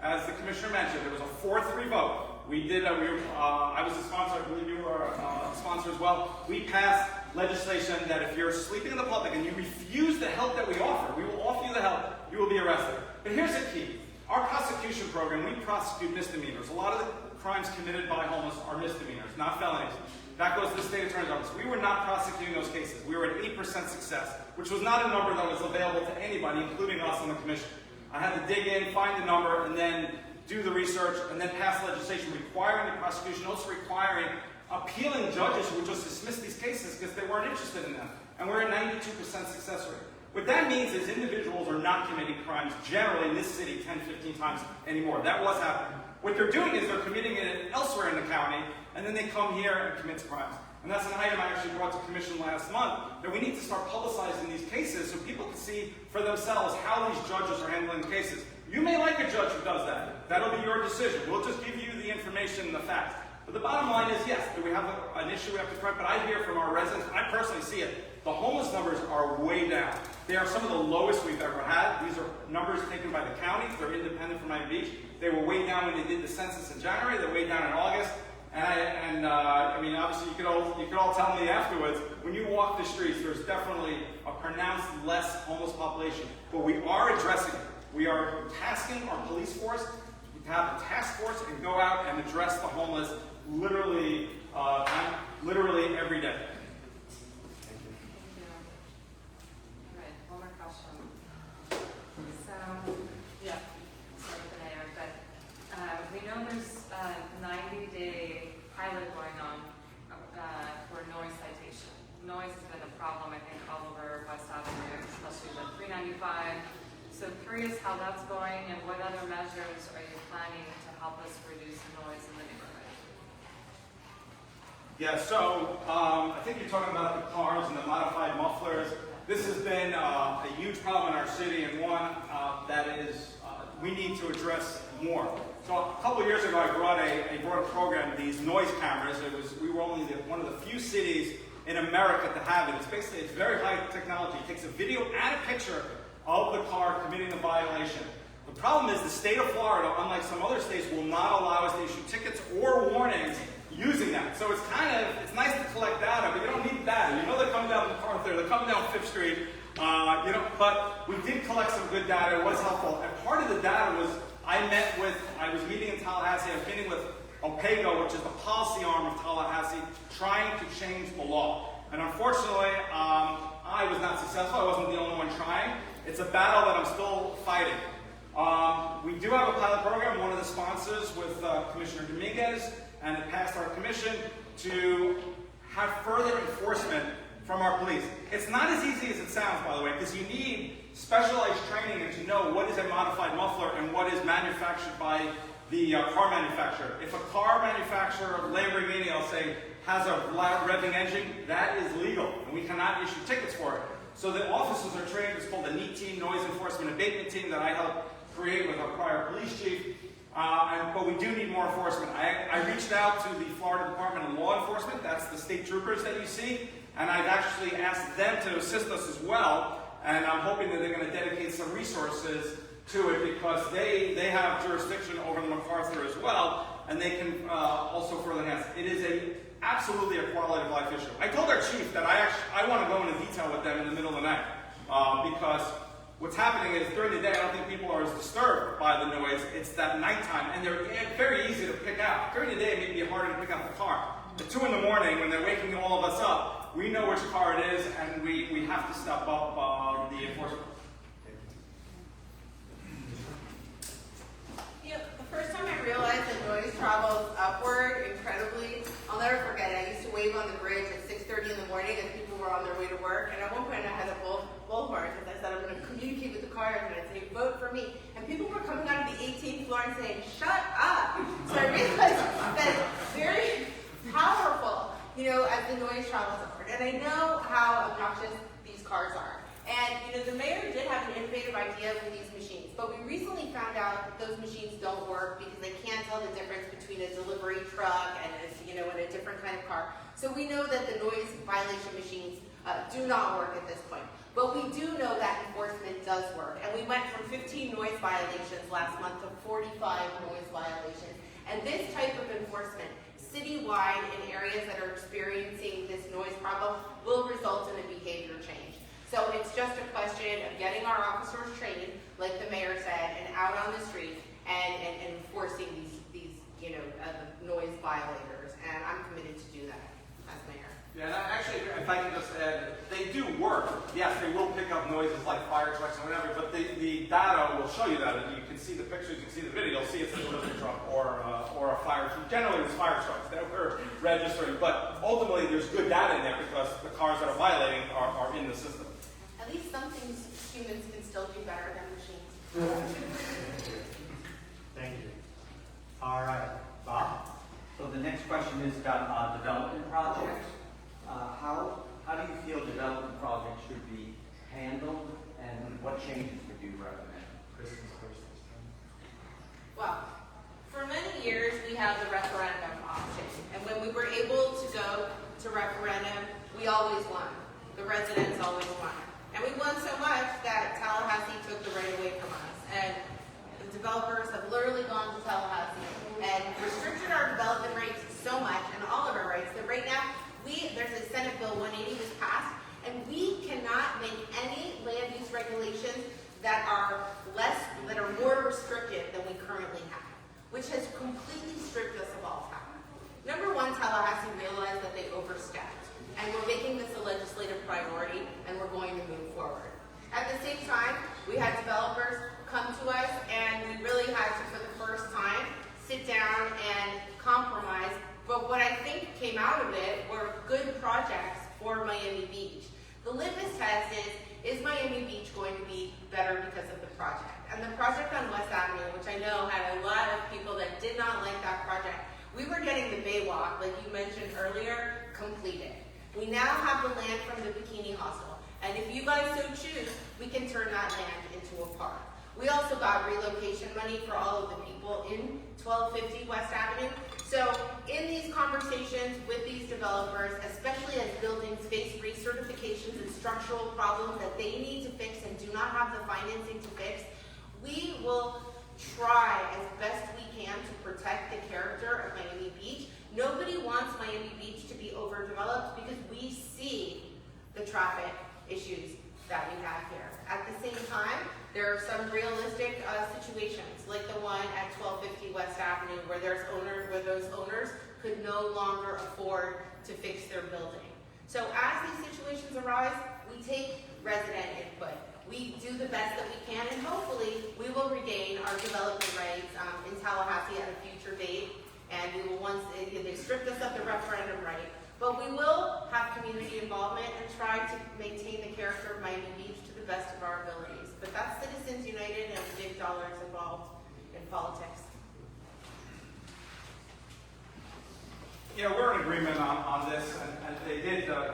as the Commissioner mentioned, there was a 4-3 vote. I was a sponsor, I believe you were a sponsor as well. We passed legislation that if you're sleeping in the public and you refuse the help that we offer, we will offer you the help, you will be arrested. But here's the key. Our prosecution program, we prosecute misdemeanors. A lot of the crimes committed by homeless are misdemeanors, not felonies. That goes to the state attorney's office. We were not prosecuting those cases. We were at 8% success, which was not a number that was available to anybody, including us on the commission. I had to dig in, find the number, and then do the research, and then pass legislation requiring the prosecution, also requiring appealing judges who would just dismiss these cases because they weren't interested in them. And we're at 92% success rate. What that means is individuals are not committing crimes generally in this city 10, 15 times anymore. That was happening. What they're doing is they're committing it elsewhere in the county, and then they come here and commit crimes. And that's an item I actually brought to commission last month, that we need to start publicizing these cases so people can see for themselves how these judges are handling the cases. You may like a judge who does that. That'll be your decision. We'll just give you the information and the facts. But the bottom line is, yes, do we have an issue we have to correct? But I hear from our residents, I personally see it, the homeless numbers are way down. They are some of the lowest we've ever had. These are numbers taken by the counties. They're independent from Miami Beach. They were way down when they did the census in January. They're way down in August. I mean, obviously, you could all tell me afterwards, when you walk the streets, there's definitely a pronounced less homeless population. But we are addressing it. We are tasking our police force to have a task force and go out and address the homeless literally every day. Thank you. All right, one more question. So, yeah, sorry with the mayor, but we know there's a 90-day pilot going on for noise citation. Noise has been a problem, I think, all over West Avenue, especially with 395. So curious how that's going and what other measures are you planning to help us reduce noise in the neighborhood? Yeah, so I think you're talking about the cars and the modified mufflers. This has been a huge problem in our city, and one that is we need to address more. So a couple of years ago, I brought a program, these noise cameras. We were only one of the few cities in America to have it. It's very high technology. It takes a video and a picture of the car committing the violation. The problem is the state of Florida, unlike some other states, will not allow us to issue tickets or warnings using that. So it's nice to collect data, but you don't need data. You know they're coming down MacArthur, they're coming down 5th Street, but we did collect some good data. It was helpful. And part of the data was, I was meeting in Tallahassee, I was meeting with OPEGO, which is the policy arm of Tallahassee, trying to change the law. And unfortunately, I was not successful. I wasn't the only one trying. It's a battle that I'm still fighting. We do have a pilot program, one of the sponsors with Commissioner Dominguez, and it passed our commission to have further enforcement from our police. It's not as easy as it sounds, by the way, because you need specialized training and to know what is a modified muffler and what is manufactured by the car manufacturer. If a car manufacturer, Lamborghini, I'll say, has a loud revving engine, that is legal, and we cannot issue tickets for it. So the officers are trained. It's called the NEAT team, Noise Enforcement Abatement Team, that I helped create with our prior police chief. But we do need more enforcement. I reached out to the Florida Department of Law Enforcement. That's the state troopers that you see. And I've actually asked them to assist us as well. And I'm hoping that they're going to dedicate some resources to it because they have jurisdiction over the MacArthur as well. And they can also further enhance. It is absolutely a quality of life issue. I told our chief that I want to go into detail with them in the middle of the night because what's happening is during the day I don't think people are as disturbed by by the noise. It's that nighttime, and they're very easy to pick out. During the day, it may be harder to pick out the car. At 2 in the morning, when they're waking all of us up, we know which car it is, and we have to step up the enforcement. The first time I realized that noise travels upward incredibly, I'll never forget it. I used to wave on the bridge at 6:30 in the morning as people were on their way to work, and at one point I had a bullhorn because I said I'm going to communicate with the cars and I'd say, vote for me. And people were coming out of the 18th floor and saying, shut up! So I realized that it's very powerful, as the noise travels upward. And I know how obnoxious these cars are. And, the mayor did have an innovative idea with these machines, but we recently found out that those machines don't work because they can't tell the difference between a delivery truck and a different kind of car. So we know that the noise violation machines do not work at this point. But we do know that enforcement does work. And we went from 15 noise violations last month to 45 noise violations. And this type of enforcement, citywide in areas that are experiencing this noise problem, will result in a behavior change. So it's just a question of getting our officers trained, like the mayor said, and out on the street and enforcing these noise violators. And I'm committed to do that as mayor. Yeah, and actually, if I can just add, they do work. Yes, they will pick up noises like fire trucks and whatever, but the data will show you that. And you can see the pictures, you can see the video, you'll see it's a delivery truck or a fire truck. Generally, it's fire trucks that we're registering, but ultimately, there's good data in there because the cars that are violating are in the system. At least some things humans can still do better than machines. Thank you. All right, Bob? So the next question is about development projects. How do you feel development projects should be handled, and what changes would you recommend? Well, for many years we had the referendum option, and when we were able to go to referendum, we always won. The residents always won. And we won so much that Tallahassee took the right away from us. And the developers have literally gone to Tallahassee and restricted our development rates so much, and all of our rights, that right now, there's a Senate Bill 180 was passed, and we cannot make any land use regulations that are more restrictive than we currently have, which has completely stripped us of all power. Number one, Tallahassee realized that they overstepped, and we're making this a legislative priority, and we're going to move forward. At the same time, we had developers come to us, and we really had to, for the first time, sit down and compromise. But what I think came out of it were good projects for Miami Beach. The litmus test is Miami Beach going to be better because of the project? And the project on West Avenue, which I know had a lot of people that did not like that project, we were getting the Baywalk, like you mentioned earlier, completed. We now have the land from the Bikini Hostel. And if you guys so choose, we can turn that land into a park. We also got relocation money for all of the people in 1250 West Avenue. So in these conversations with these developers, especially as buildings face recertifications and structural problems that they need to fix and do not have the financing to fix, we will try as best we can to protect the character of Miami Beach. Nobody wants Miami Beach to be overdeveloped because we see the traffic issues that we have here. At the same time, there are some realistic situations, like the one at 1250 West Avenue, where those owners could no longer afford to fix their building. So as these situations arise, we take resident input. We do the best that we can, and hopefully we will regain our development rights in Tallahassee at a future date. And we will they stripped us of the referendum right. But we will have community involvement and try to maintain the character of Miami Beach to the best of our abilities. But that's Citizens United and big dollars involved in politics. Yeah, we're in agreement on this, and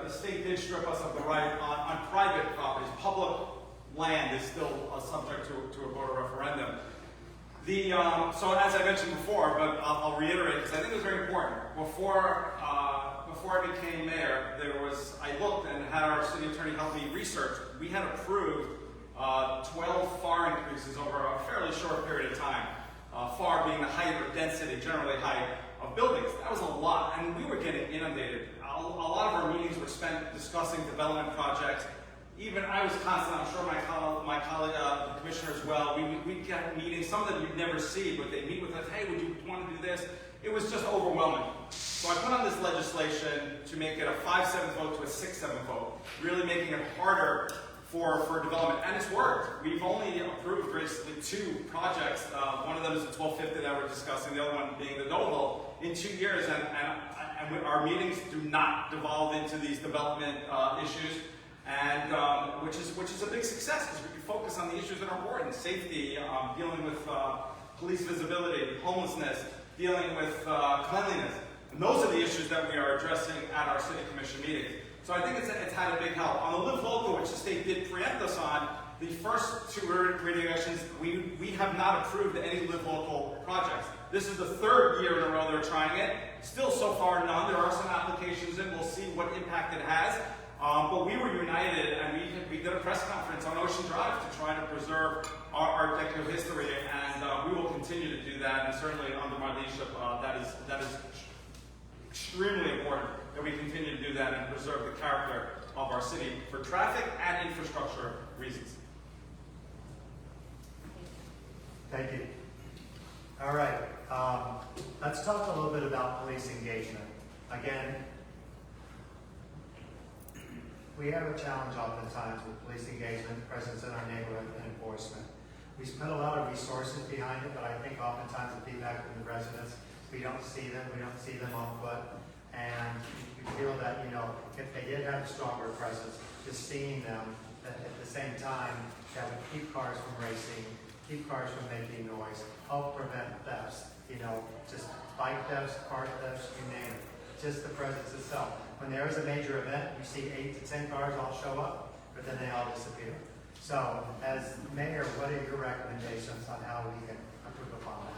the state did strip us of the right on private properties. Public land is still subject to a voter referendum. So as I mentioned before, but I'll reiterate because I think it was very important. Before I became mayor, I looked and had our city attorney help me research. We had approved 12 FAR increases over a fairly short period of time. FAR being the height or density, generally height of buildings. That was a lot, and we were getting inundated. A lot of our meetings were spent discussing development projects. even I was constant, I'm sure my colleague, the commissioner as well, we got meetings, some of them you'd never see, but they meet with us, hey, would you want to do this? It was just overwhelming. So I put on this legislation to make it a 5-7 vote to a 6-7 vote, really making it harder for development, and it's worked. We've only approved basically 2 projects. One of them is the 1250 that we're discussing, the other one being the Noble, in 2 years, and our meetings do not devolve into these development issues, and which is a big success because we can focus on the issues that are important: safety, dealing with police visibility, homelessness, dealing with cleanliness. And those are the issues that we are addressing at our city commission meetings. So I think it's had a big help. On the Live Local, which the state did preempt us on, the first 2 regulations, we have not approved any Live Local projects. This is the 3rd year in a row they're trying it. Still so far none. There are some applications in. We'll see what impact it has. But we were united, and we did a press conference on Ocean Drive to try to preserve our Art Deco history, and we will continue to do that. And certainly under my leadership, that is extremely important that we continue to do that and preserve the character of our city for traffic and infrastructure reasons. Thank you. All right, let's talk a little bit about police engagement. Again, we have a challenge oftentimes with police engagement, presence in our neighborhood, and enforcement. We spend a lot of resources behind it, but I think oftentimes the feedback from the residents, we don't see them on foot, and we feel that, if they did have a stronger presence, just seeing them at the same time, that would keep cars from racing, keep cars from making noise, help prevent thefts, just bike thefts, car thefts, you name it. Just the presence itself. When there is a major event, you see 8 to 10 cars all show up, but then they all disappear. So, as mayor, what are your recommendations on how we can improve upon that?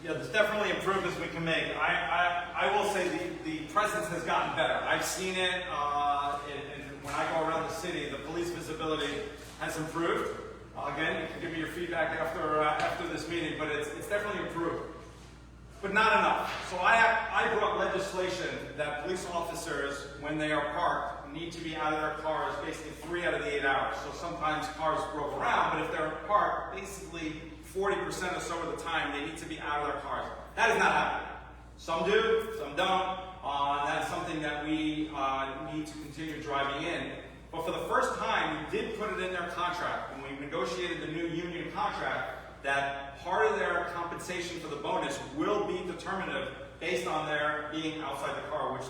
Yeah, there's definitely improvements we can make. I will say the presence has gotten better. I've seen it, and when I go around the city, the police visibility has improved. Again, you can give me your feedback after this meeting, but it's definitely improved. But not enough. So I brought legislation that police officers, when they are parked, need to be out of their cars basically 3 out of the 8 hours. So sometimes cars broke around, but if they're parked, basically 40% or so of the time, they need to be out of their cars. That is not happening. Some do, some don't. That's something that we need to continue driving in. But for the first time, we did put it in their contract. When we negotiated the new union contract, that part of their compensation for the bonus will be determinative based on their being outside the car, which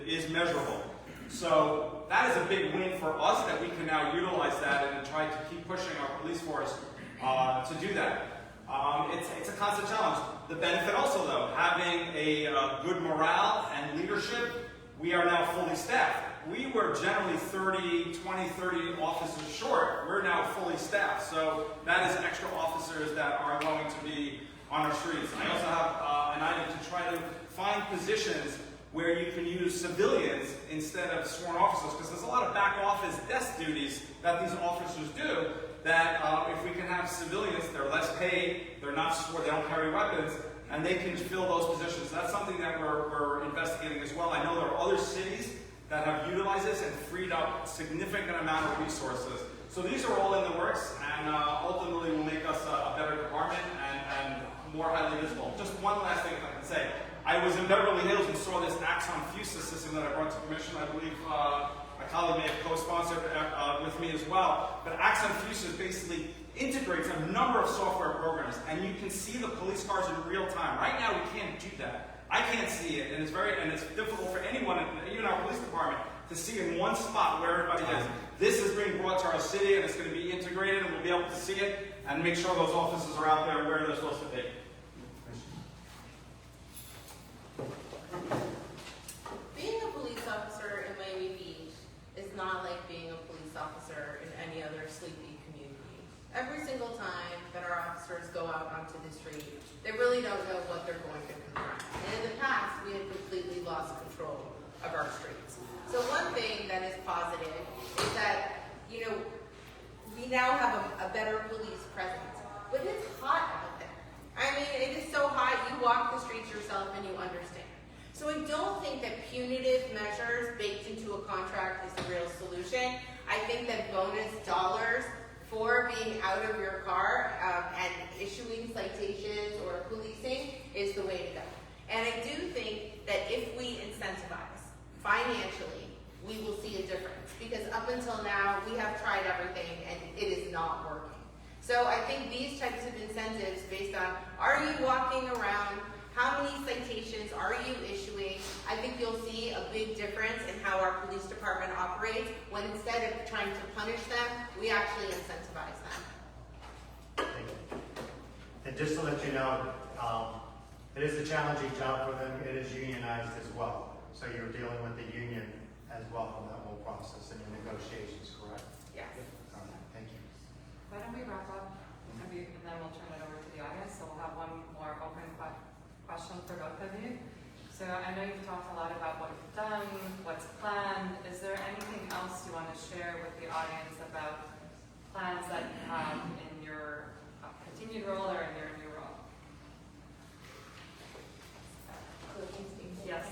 is measurable. So that is a big win for us that we can now utilize that and try to keep pushing our police force to do that. It's a constant challenge. The benefit also, though, having a good morale and leadership, we are now fully staffed. We were generally 30 officers short. We're now fully staffed. So that is extra officers that are going to be on our streets. I also have an item to try to find positions where you can use civilians instead of sworn officers, because there's a lot of back office desk duties that these officers do that if we can have civilians, they're less paid, they're not sworn, they don't carry weapons, and they can fill those positions. That's something that we're investigating as well. I know there are other cities that have utilized this and freed up significant amount of resources. So these are all in the works, and ultimately will make us a better department and more highly visible. Just one last thing I can say. I was in Beverly Hills and saw this Axon Fusa system that I brought to commission. I believe a colleague may have co-sponsored with me as well. But Axon Fusa basically integrates a number of software programs, and you can see the police cars in real time. Right now, we can't do that. I can't see it, and it's difficult for anyone, even our police department, to see in one spot where everybody is. This is being brought to our city, and it's going to be integrated, and we'll be able to see it and make sure those officers are out there where they're supposed to be. Being a police officer in Miami Beach is not like being a police officer in any other sleepy community. Every single time that our officers go out onto the street, they really don't know what they're going to confront. And in the past, we had completely lost control of our streets. So one thing that is positive is that, we now have a better police presence. But it's hot out there. I mean, it is so hot, you walk the streets yourself and you understand. So I don't think that punitive measures baked into a contract is the real solution. I think that bonus dollars for being out of your car and issuing citations or policing is the way to go. And I do think that if we incentivize financially, we will see a difference. Because up until now, we have tried everything and it is not working. So I think these types of incentives based on, are you walking around? How many citations are you issuing? I think you'll see a big difference in how our police department operates when instead of trying to punish them, we actually incentivize them. Thank you. And just to let you know, it is a challenging job for them. It is unionized as well. So you're dealing with the union as well in that whole process and the negotiations, correct? Yes. All right, thank you. Why don't we wrap up, and then we'll turn it over to the audience, so we'll have one more open question for both of you. So I know you've talked a lot about what you've done, what's planned. Is there anything else you want to share with the audience about plans that you have in your continued role or in your new role? Yes.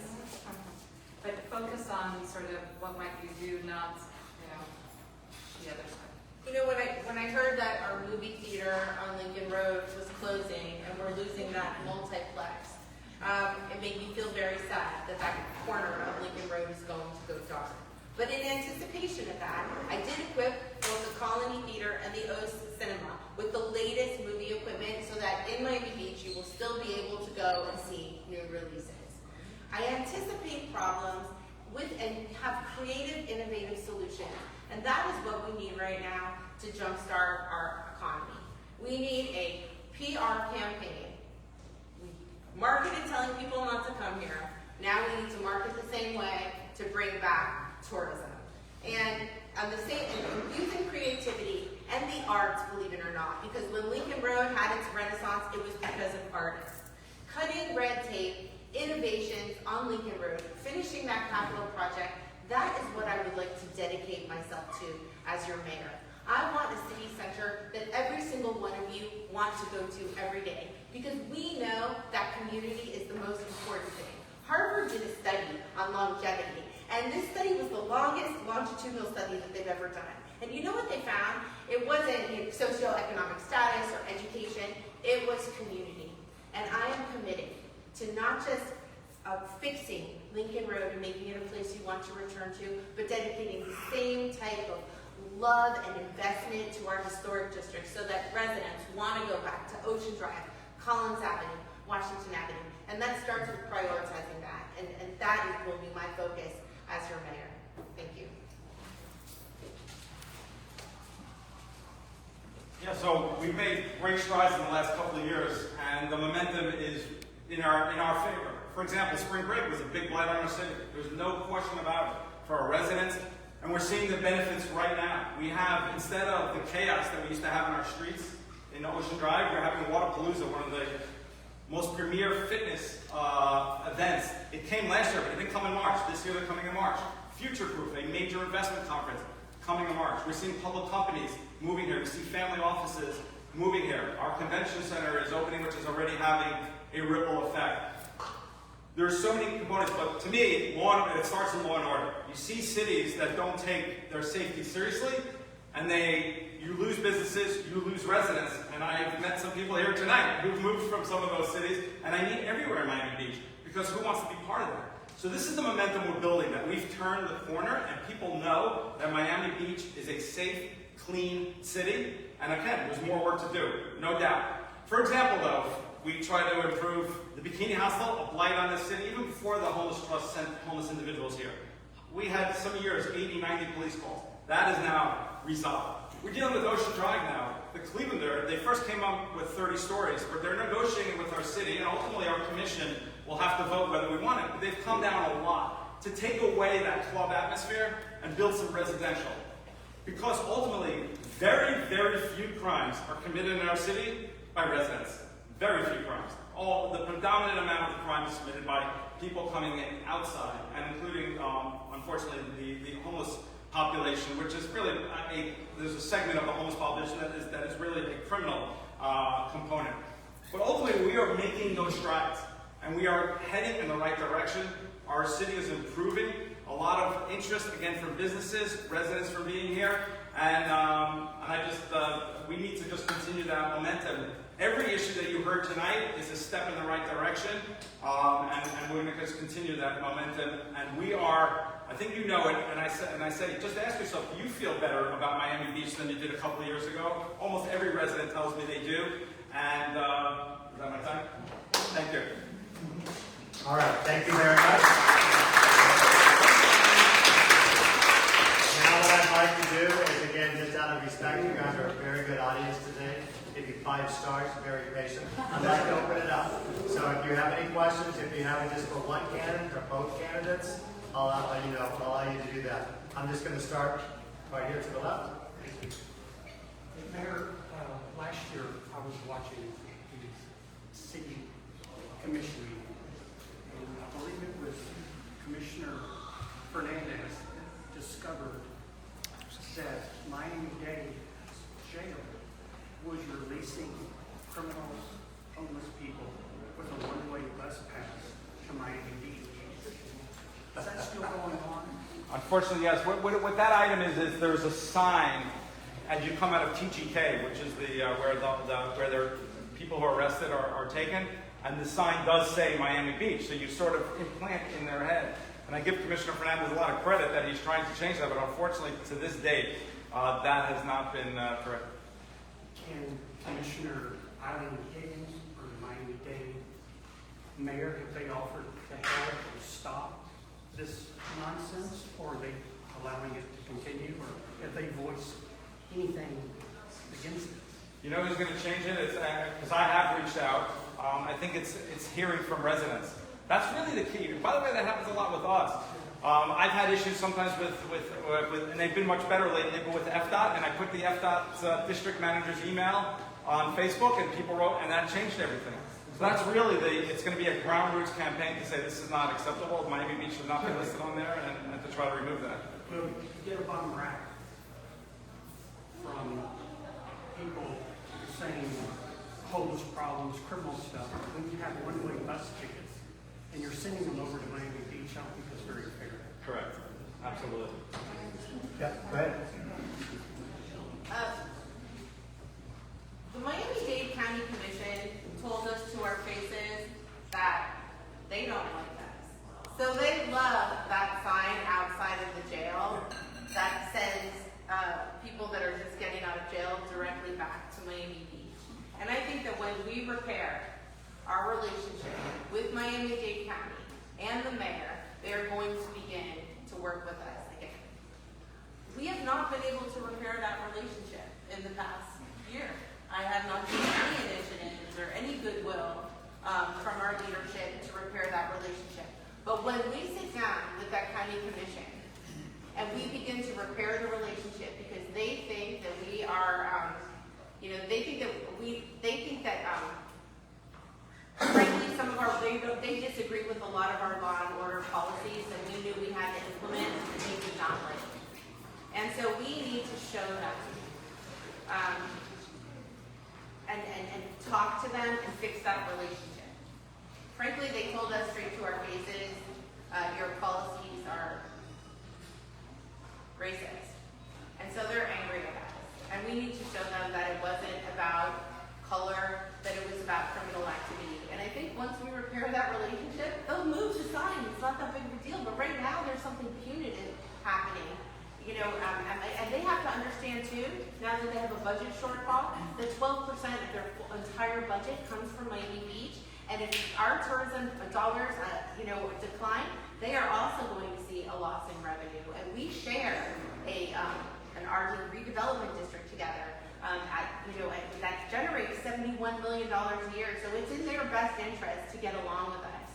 But focus on sort of what might you do, not, the other side. You know, when I heard that our movie theater on Lincoln Road was closing and we're losing that multiplex, it made me feel very sad that that corner of Lincoln Road is going to go dark. But in anticipation of that, I did equip both the Colony Theater and the O's Cinema with the latest movie equipment so that in Miami Beach you will still be able to go and see new releases. I anticipate problems with and have creative, innovative solutions. And that is what we need right now to jumpstart our economy. We need a PR campaign. We marketed telling people not to come here. Now we need to market the same way to bring back tourism. And on the same, and using creativity and the arts, believe it or not, because when Lincoln Road had its renaissance, it was because of artists. Cutting red tape, innovations on Lincoln Road, finishing that capital project, that is what I would like to dedicate myself to as your mayor. I want a city center that every single one of you want to go to every day because we know that community is the most important thing. Harvard did a study on longevity, and this study was the longest longitudinal study that they've ever done. And you know what they found? It wasn't socioeconomic status or education, it was community. And I am committed to not just fixing Lincoln Road and making it a place you want to return to, but dedicating the same type of love and investment to our historic districts so that residents want to go back to Ocean Drive, Collins Avenue, Washington Avenue. And that starts with prioritizing that. And that will be my focus as your mayor. Thank you. Yeah, so we've made great strides in the last couple of years, and the momentum is in our favor. For example, spring break was a big blight on our city. There's no question about it for our residents, and we're seeing the benefits right now. We have, instead of the chaos that we used to have in our streets in Ocean Drive, we're having Waterpalooza, one of the most premier fitness events. It came last year, but it didn't come in March. This year they're coming in March. Future Proof, a major investment conference, coming in March. We're seeing public companies moving here. We see family offices moving here. Our convention center is opening, which is already having a ripple effect. There are so many components, but to me, it starts in law and order. You see cities that don't take their safety seriously, and you lose businesses, you lose residents. And I've met some people here tonight who've moved from some of those cities, and I meet everywhere in Miami Beach, because who wants to be part of that? So this is the momentum we're building, that we've turned the corner, and people know that Miami Beach is a safe, clean city. And again, there's more work to do, no doubt. For example, though, we try to improve the Bikini Hostel, a blight on the city, even before the Homeless Trust sent homeless individuals here. We had some years, 80, 90 police calls. That is now resolved. We're dealing with Ocean Drive now. The Clevelander, they first came up with 30 stories, but they're negotiating with our city, and ultimately our commission will have to vote whether we want it. But they've come down a lot to take away that club atmosphere and build some residential. Because ultimately, very, very few crimes are committed in our city by residents. Very few crimes. The predominant amount of the crime is committed by people coming in outside, and including, unfortunately, the homeless population, which is really there's a segment of the homeless population that is really a criminal component. But ultimately, we are making those strides. and we are heading in the right direction. Our city is improving. A lot of interest, again, from businesses, residents for being here, and we need to just continue that momentum. Every issue that you heard tonight is a step in the right direction, and we're going to just continue that momentum. And we are, I think you know it, and I say, just ask yourself, do you feel better about Miami Beach than you did a couple of years ago? Almost every resident tells me they do. And is that my time? Thank you. All right, thank you very much. Now what I'd like to do is, again, just out of respect, you guys are a very good audience today. Give you 5 stars, very patient. I'd like to open it up. So if you have any questions, if you have it just for one candidate or both candidates, I'll let you know. I'll allow you to do that. I'm just going to start right here to the left. Mayor, last year I was watching the city commission meeting, and I believe it was Commissioner Fernandez discovered that Miami-Dade jail was releasing criminals, homeless people with a one-way bus pass to Miami Beach. Is that still going on? Unfortunately, yes. What that item is there's a sign as you come out of TGK, which is where the people who are arrested are taken, and the sign does say Miami Beach, so you sort of implant in their head. And I give Commissioner Fernandez a lot of credit that he's trying to change that, but unfortunately, to this date, that has not been correct. Can Commissioner Eileen Higgins or the Miami-Dade mayor, have they offered to help or stop this nonsense, or are they allowing it to continue, or have they voiced anything against it? You know who's going to change it? It's because I have reached out. I think it's hearing from residents. That's really the key. By the way, that happens a lot with us. I've had issues sometimes with, and they've been much better lately, but with FDOT, and I put the FDOT district manager's email on Facebook, and people wrote, and that changed everything. So that's really it's going to be a ground roots campaign to say this is not acceptable. Miami Beach should not be listed on there, and to try to remove that. Well, you get a bum rap from people saying homeless problems, criminal stuff, when you have one-way bus tickets and you're sending them over to Miami Beach. I don't think that's very fair. Correct. Absolutely. Yeah, go ahead. The Miami-Dade County Commission told us to our faces that they don't like us. So they love that sign outside of the jail that sends people that are just getting out of jail directly back to Miami Beach. And I think that when we repair our relationship with Miami-Dade County and the mayor, they are going to begin to work with us again. We have not been able to repair that relationship in the past year. I have not seen any initiatives or any goodwill from our leadership to repair that relationship. But when we sit down with that county commission and we begin to repair the relationship because they think that we are, frankly, some of our, they disagree with a lot of our law and order policies that we knew we had to implement and they did not like. And so we need to show them and talk to them and fix that relationship. Frankly, they told us straight to our faces, your policies are racist. And so they're angry at us. And we need to show them that it wasn't about color, that it was about criminal activity. And I think once we repair that relationship, they'll move to sign. It's not that big of a deal. But right now, there's something punitive happening. And they have to understand too, now that they have a budget shortfall, that 12% of their entire budget comes from Miami Beach. And if our tourism dollars, decline, they are also going to see a loss in revenue. And we share an Arden redevelopment district together. That generates $71 million a year. So it's in their best interest to get along with us.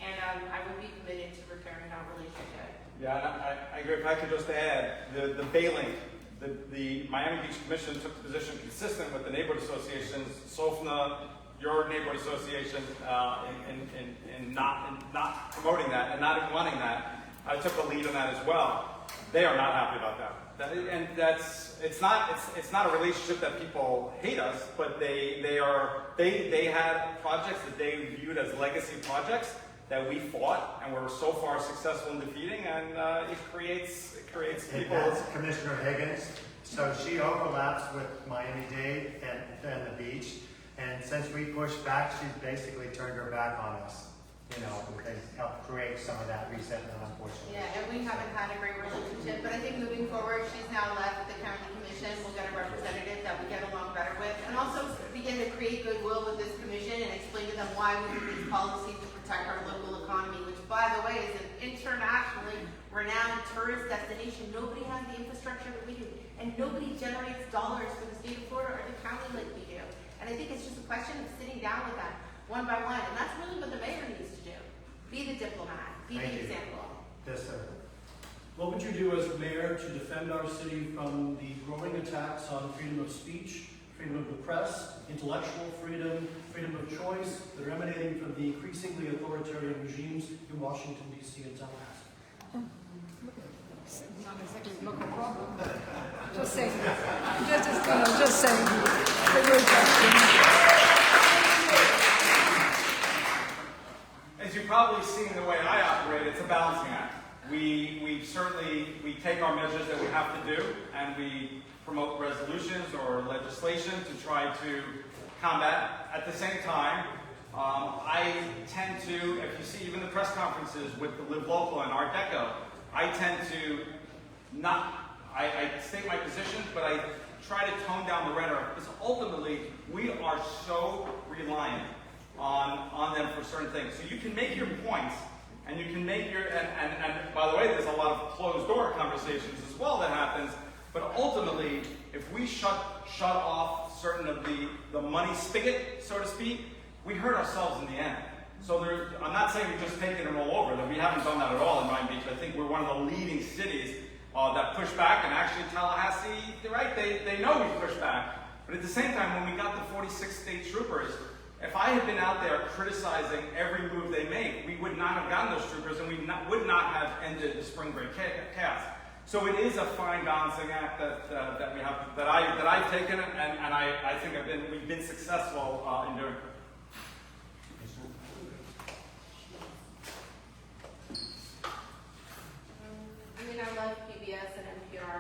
And I would be committed to repairing our relationship. Yeah, I agree. If I could just add, the bailing, the Miami Beach Commission took the position consistent with the neighborhood associations, SOFNA, your neighborhood association, in not promoting that and not wanting that. I took the lead on that as well. They are not happy about that. It's not a relationship that people hate us, but they had projects that they viewed as legacy projects that we fought and were so far successful in defeating, and it creates And people. that's Commissioner Higgins. So she overlaps with Miami-Dade and the beach. And since we pushed back, she's basically turned her back on us. You know, they helped create some of that resentment, unfortunately. Yeah, and we haven't had a great relationship, but I think moving forward, she's now left the county commission. We'll get a representative that we get along better with, and also begin to create goodwill with this commission and explain to them why we do these policies to protect our local economy, which, by the way, is an internationally renowned tourist destination. Nobody has the infrastructure that we do, and nobody generates dollars for the state of Florida or the county like we do. And I think it's just a question of sitting down with them one by one, and that's really what the mayor needs to do. Be the diplomat, be Thank the you. example. Yes, sir. What would you do as mayor to defend our city from the growing attacks on freedom of speech, freedom of the press, intellectual freedom, freedom of choice that are emanating from the increasingly authoritarian regimes in Washington, D.C. and Tallahassee? Not exactly a local problem. Just saying. Just saying. A good question. As you've probably seen the way I operate, it's a balancing act. We certainly take our measures that we have to do, and we promote resolutions or legislation to try to combat. At the same time, I tend to, if you see even the press conferences with the Live Local and Art Deco, I tend to I state my position, but I try to tone down the rhetoric, because ultimately we are so reliant on them for certain things. So you can make your points, and you can make your, and by the way, there's a lot of closed door conversations as well that happens, but ultimately, if we shut off certain of the money spigot, so to speak, we hurt ourselves in the end. So I'm not saying we just take it and roll over, that we haven't done that at all in Miami Beach. I think we're one of the leading cities that push back, and actually Tallahassee, they're right, they know we push back. But at the same time, when we got the 46 state troopers, if I had been out there criticizing every move they make, we would not have gotten those troopers, and we would not have ended the spring break chaos. So it is a fine balancing act that we have, that I've taken, and I think we've been successful in doing. I mean, I love PBS and NPR.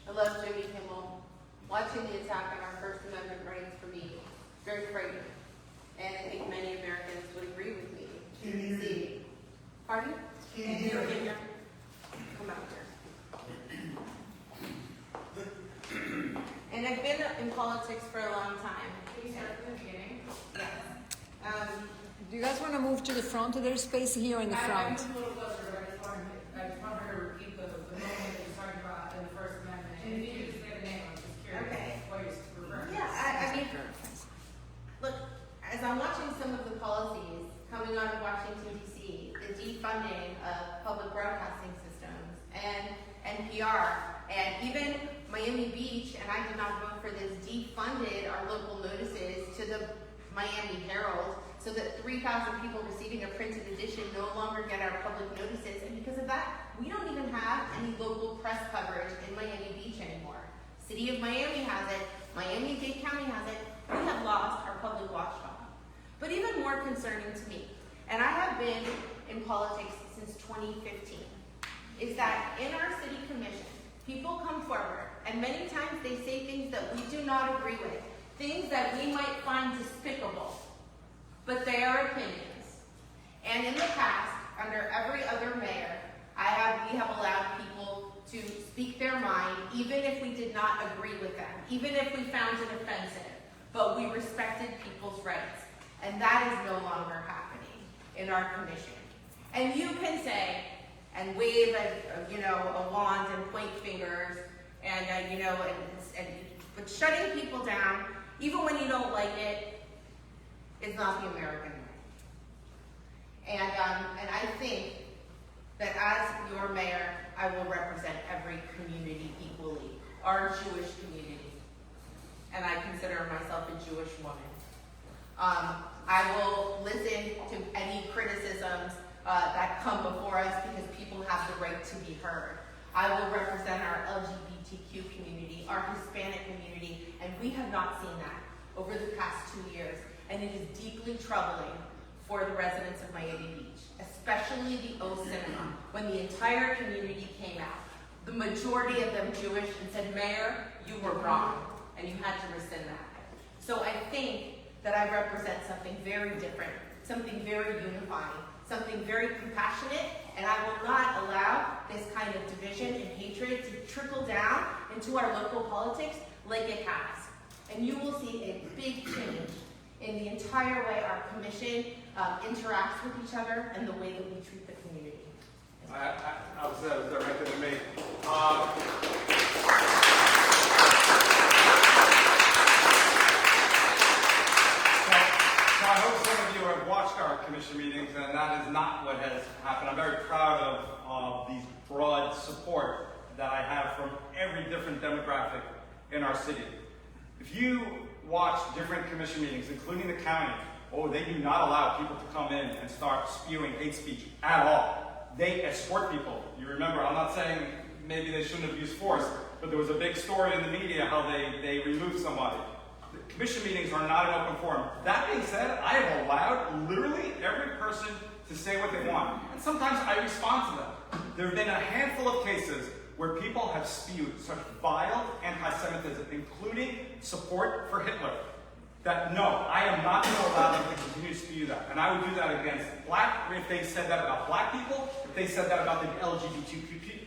I love Jimmy Kimmel. Watching the attack on our First Amendment rights for me, very frightening. And I think many Americans would agree with me. See, pardon? Can you hear? Come out here. And I've been in politics for a long time. Can you start from the beginning? Yes. Do you guys want to move to the front? There's space here in the front. I'm a little closer, but I just wanted her to repeat the moment that you talked about in the First Amendment. And if you just say the name, I'm just curious Okay. what you're referring to. Yeah, I mean, look, as I'm watching some of the policies coming out of Washington, D.C., the defunding of public broadcasting systems and NPR, and even Miami Beach, and I did not vote for this, defunded our local notices to the Miami Herald, so that 3,000 people receiving a printed edition no longer get our public notices. And because of that, we don't even have any local press coverage in Miami Beach anymore. City of Miami has it, Miami-Dade County has it. We have lost our public watchdog. But even more concerning to me, and I have been in politics since 2015, is that in our city commission, people come forward, and many times they say things that we do not agree with, things that we might find despicable, but they are opinions. And in the past, under every other mayor, we have allowed people to speak their mind, even if we did not agree with them, even if we found it offensive, but we respected people's rights. And that is no longer happening in our commission. And you can say, and wave a wand and point fingers, and but shutting people down, even when you don't like it, is not the American way. And I think that as your mayor, I will represent every community equally, our Jewish community. And I consider myself a Jewish woman. I will listen to any criticisms that come before us, because people have the right to be heard. I will represent our LGBTQ community, our Hispanic community, and we have not seen that over the past 2 years. And it is deeply troubling for the residents of Miami Beach, especially the O Cinema, when the entire community came out. The majority of them Jewish, and said, Mayor, you were wrong, and you had to rescind that. So I think that I represent something very different, something very unifying, something very compassionate, and I will not allow this kind of division and hatred to trickle down into our local politics like it has. And you will see a big change in the entire way our commission interacts with each other and the way that we treat the community. I was directed to me. So I hope some of you have watched our commission meetings, and that is not what has happened. I'm very proud of these broad support that I have from every different demographic in our city. If you watch different commission meetings, including the county, they do not allow people to come in and start spewing hate speech at all. They escort people. You remember, I'm not saying maybe they shouldn't have used force, but there was a big story in the media how they removed somebody. The commission meetings are not an open forum. That being said, I have allowed literally every person to say what they want. And sometimes I respond to them. There have been a handful of cases where people have spewed such vile anti-Semitism, including support for Hitler, that no, I am not going to allow them to continue to spew that. And I would do that against if they said that about black people, if they said that about the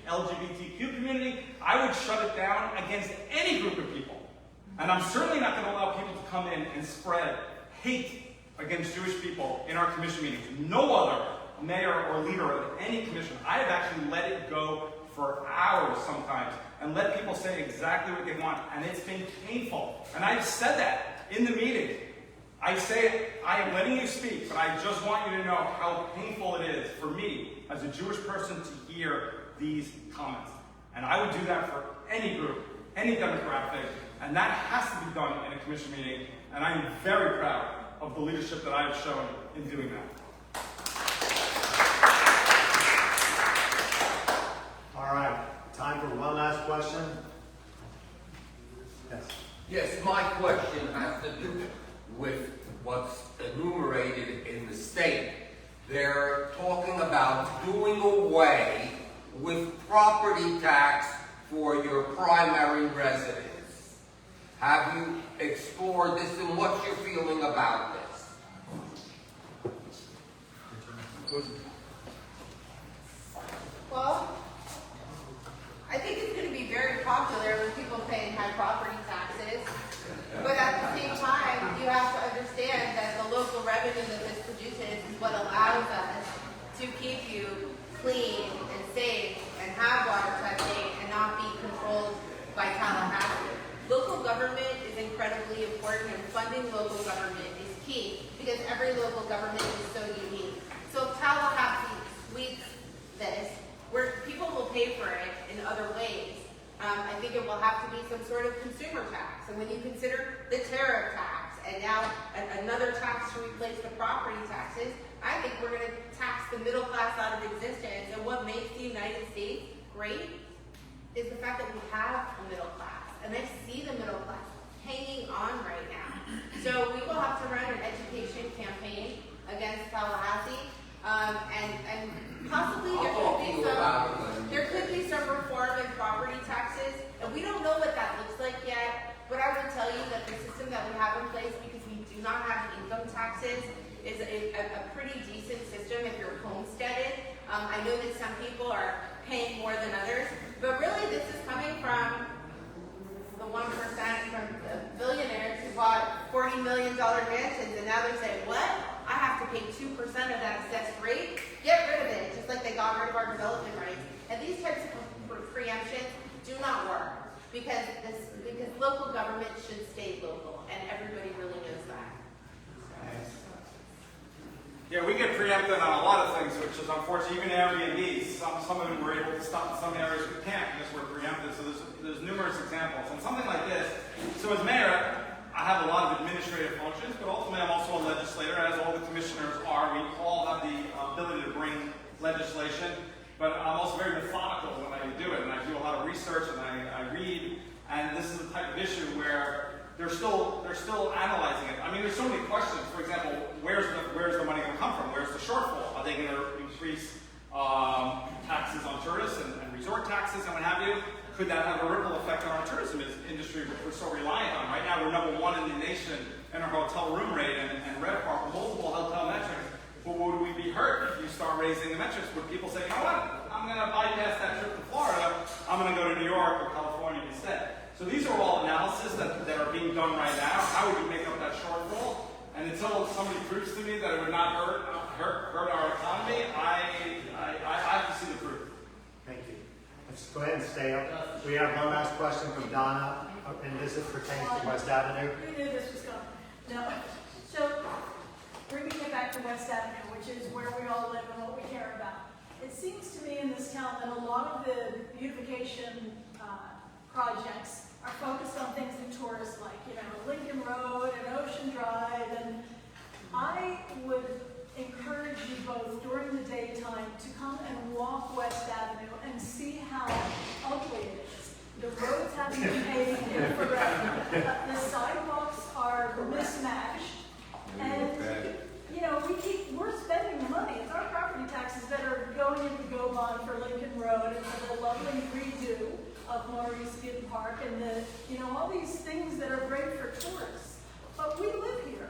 LGBTQ community, I would shut it down against any group of people. And I'm certainly not going to allow people to come in and spread hate against Jewish people in our commission meetings. No other mayor or leader of any commission. I have actually let it go for hours sometimes and let people say exactly what they want, and it's been painful. And I've said that in the meeting. I say, I am letting you speak, but I just want you to know how painful it is for me as a Jewish person to hear these comments. And I would do that for any group, any demographic, and that has to be done in a commission meeting, and I am very proud of the leadership that I have shown in doing that. All right, time for one last question. Yes. Yes, my question has to do with what's enumerated in the state. They're talking about doing away with property tax for your primary residence. Have you explored this, and what's your feeling about this? Well, I think it's going to be very popular with people paying high property taxes. But at the same time, you have to understand that the local revenue that this produces is what allows us to keep you clean and safe and have water testing and not be controlled by Tallahassee. Local government is incredibly important, and funding local government is key because every local government is so unique. So if Tallahassee tweaks this, where people will pay for it in other ways, I think it will have to be some sort of consumer tax. And when you consider the tariff tax and now another tax to replace the property taxes, I think we're going to tax the middle class out of existence. And what makes the United States great is the fact that we have a middle class. And I see the middle class hanging on right now. So we will have to run an education campaign against Tallahassee. And possibly there could be some reform in property taxes. And we don't know what that looks like yet. But I will tell you that the system that we have in place, because we do not have income taxes, is a pretty decent system if you're homesteaded. I know that some people are paying more than others. But really this is coming from the 1%, from the billionaires who bought $40 million mansions, and now they're saying, what? I have to pay 2% of that assessed rate? Get rid of it, just like they got rid of our development rights. And these types of preemptions do not work, because local government should stay local, and everybody really knows that. Yeah, we get preempted on a lot of things, which is unfortunate. Even Airbnbs, some of them we're able to stop in some areas we can't because we're preempted. So there's numerous examples. And something like this, so as mayor, I have a lot of administrative functions, but ultimately I'm also a legislator, as all the commissioners are. We all have the ability to bring legislation. but I'm also very methodical when I do it, and I do a lot of research, and I read, and this is the type of issue where they're still analyzing it. I mean, there's so many questions. For example, where's the money going to come from? Where's the shortfall? Are they going to increase taxes on tourists and resort taxes and what have you? Could that have a ripple effect on our tourism industry, which we're so reliant on? Right now, we're #1 in the nation in our hotel room rate and RevPAR, multiple hotel metrics. But would we be hurt if you start raising the metrics? Would people say, you know what, I'm going to bypass that trip to Florida, I'm going to go to New York or California instead? So these are all analysis that are being done right now. How would you make up that shortfall? And until somebody proves to me that it would not hurt our economy, I have to see the proof. Thank you. Let's go ahead and stay up. We have one last question from Donna, and this is pertaining to West Avenue. We knew this was coming. No. So, bringing it back to West Avenue, which is where we all live and what we care about. It seems to me in this town that a lot of the beautification projects are focused on things that tourists like, you know, Lincoln Road and Ocean Drive, and I would encourage you both during the daytime to come and walk West Avenue and see how ugly it is. The roads haven't been paved in forever. The sidewalks are mismatched, and you know, we're spending the money. It's our property taxes that are going into Go Bond for Lincoln Road and for the lovely redo of Maurice Gibb Park and all these things that are great for tourists. But we live here.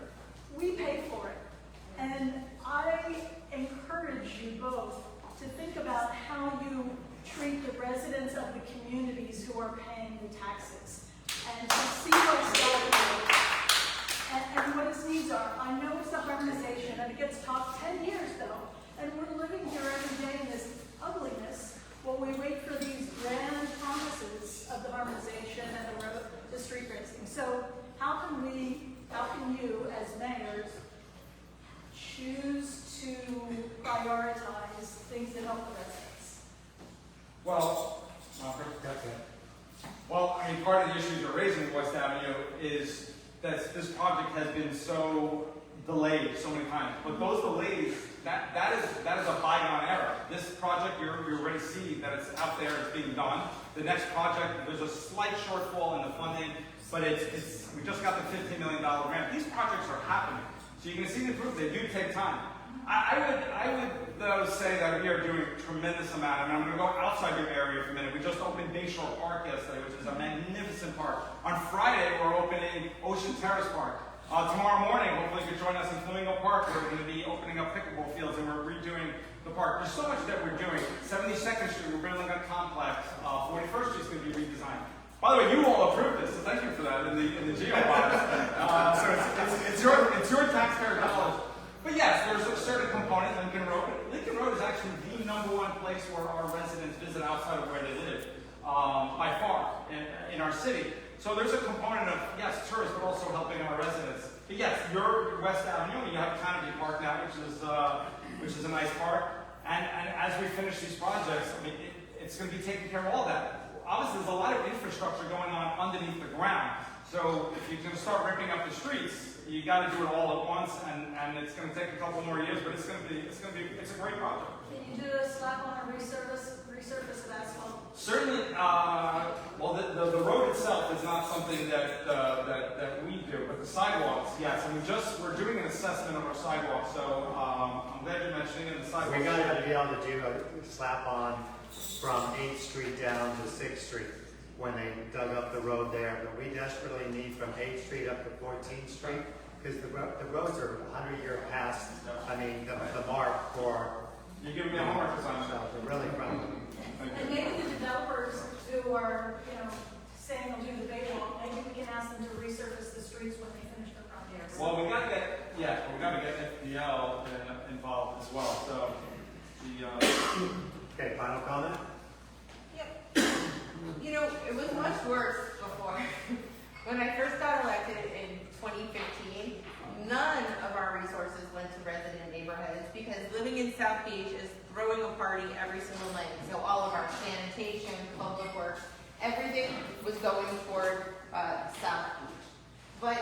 We pay for it. And I encourage you both to think about how you treat the residents of the communities who are paying the taxes and to see what's going on and what its needs are. I know it's a harmonization and it gets talked 10 years though, and we're living here every day in this ugliness while we wait for these grand promises of the harmonization and the street racing. So how can you as mayors choose to prioritize things that help the residents? Well, I mean, part of the issues you're raising with West Avenue is that this project has been so delayed so many times. But those delays, that is a bygone era. This project, you already see that it's out there, it's being done. The next project, there's a slight shortfall in the funding, but we just got the $15 million grant. These projects are happening. So you can see the proof, they do take time. I would though say that we are doing a tremendous amount. I mean, I'm going to go outside your area for a minute. We just opened Mayoral Park yesterday, which is a magnificent park. On Friday, we're opening Ocean Terrace Park. Tomorrow morning, hopefully you can join us in Flamingo Park, where we're going to be opening up pickleball fields and we're redoing the park. There's so much that we're doing. 72nd Street, we're building a complex. 41st Street is going to be redesigned. By the way, you all approved this, so thank you for that in the geo bonds. So it's your taxpayer dollars. But yes, there's a certain component, Lincoln Road. Lincoln Road is actually the #1 place where our residents visit outside of where they live, by far, in our city. So there's a component of, yes, tourists, but also helping our residents. But yes, you're West Avenue, you have Canopy Park now, which is a nice park. And as we finish these projects, I mean, it's going to be taking care of all that. Obviously, there's a lot of infrastructure going on underneath the ground. So if you're going to start ripping up the streets, you got to do it all at once, and it's going to take a couple more years, but it's a great project. Can you do a slap on a resurface of asphalt? Certainly. Well, the road itself is not something that we do, but the sidewalks, yes. And we're doing an assessment of our sidewalks. So I'm glad you're mentioning it. The sidewalks. We got to be able to do a slap on from 8th Street down to 6th Street when they dug up the road there. But we desperately need from 8th Street up to 14th Street because the roads are 100-year past, I mean, the mark for... You're giving me a homework assignment. They're really from... And maybe the developers who are, saying they'll do the Baywalk, maybe we can ask them to resurface the streets when they finish their projects. Well, we got to get FDL involved as well. So Okay, final comment? Yep. It was much worse before. When I first got elected in 2015, none of our resources went to resident neighborhoods because living in South Beach is throwing a party every single night. So all of our sanitation, public works, everything was going toward South Beach. But,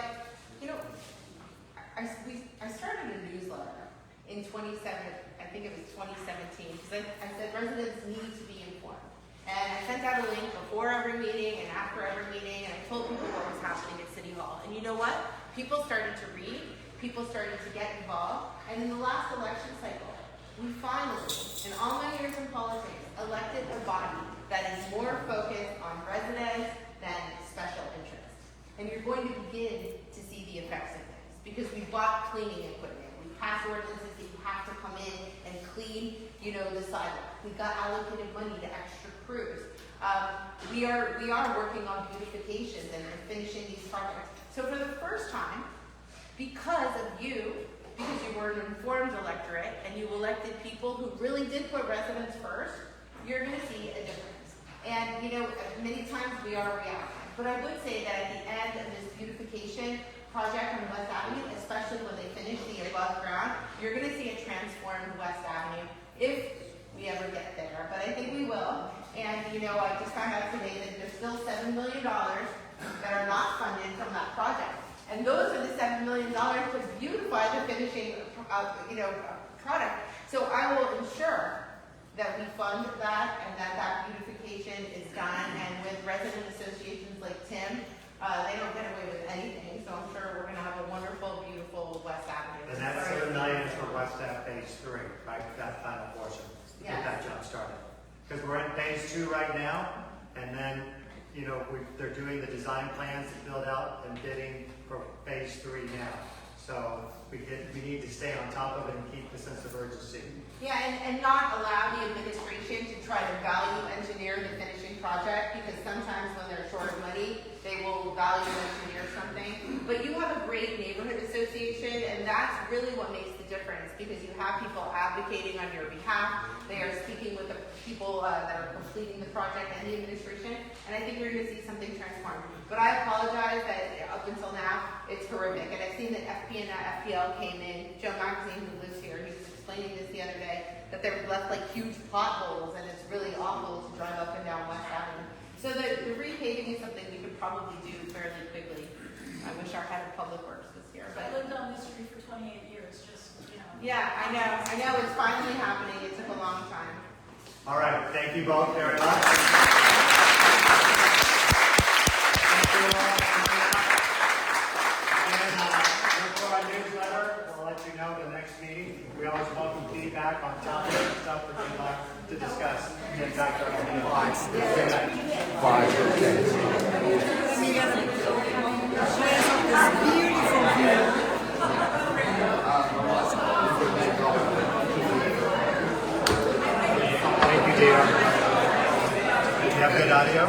I started a newsletter in 2017, think it was 2017, because I said residents need to be informed. And I sent out a link before every meeting and after every meeting, and I told people what was happening at City Hall. And you know what? People started to read, people started to get involved, and in the last election cycle, we finally, in all my years in politics, elected a body that is more focused on residents than special interests. And you're going to begin to see the effects of this, because we bought cleaning equipment. We passed ordinances that you have to come in and clean, the sidewalk. We got allocated money to extra crews. We are working on beautifications and finishing these projects. So for the first time, because you were an informed electorate and you elected people who really did put residents first, you're going to see a difference. And many times we are reacting. But I would say that at the end of this beautification project on West Avenue, especially when they finish the above ground, you're going to see a transformed West Avenue if we ever get there. But I think we will. And I just found out today that there's still $7 million that are not funded from that project. And those are the $7 million to beautify the finishing, product. So I will ensure that we fund that and that beautification is done. And with resident associations like Tim, they don't get away with anything. So I'm sure we're going to have a wonderful, beautiful West Avenue. And that $7 million is for West Ave Phase 3, right? That final portion. Yes. Get that jump started. Because we're in Phase 2 right now, and then, they're doing the design plans to build out and bidding for Phase 3 now. So we need to stay on top of it and keep the sense of urgency. Yeah, and not allow the administration to try to value engineer the finishing project, because sometimes when they're short of money, they will value engineer something. But you have a great neighborhood association, and that's really what makes the difference, because you have people advocating on your behalf. They are speaking with the people that are completing the project and the administration, and I think you're going to see something transform. But I apologize that up until now, it's horrific. And I've seen that FP and FPL came in. Joe Magazine, who lives here, he was explaining this the other day, that they're left like huge potholes, and it's really awful to drive up and down West Avenue. So the repaving is something we could probably do fairly quickly. I wish our head of public works was here. I lived on this street for 28 years, Yeah, I know, it's finally happening. It took a long time. All right, thank you both very much. Thank you all. And look for our newsletter. We'll let you know the next meeting. We always welcome feedback on topics and stuff that you'd like to discuss. Get back to our meeting. Good night. Beautiful view. Thank you, dear. You have good audio?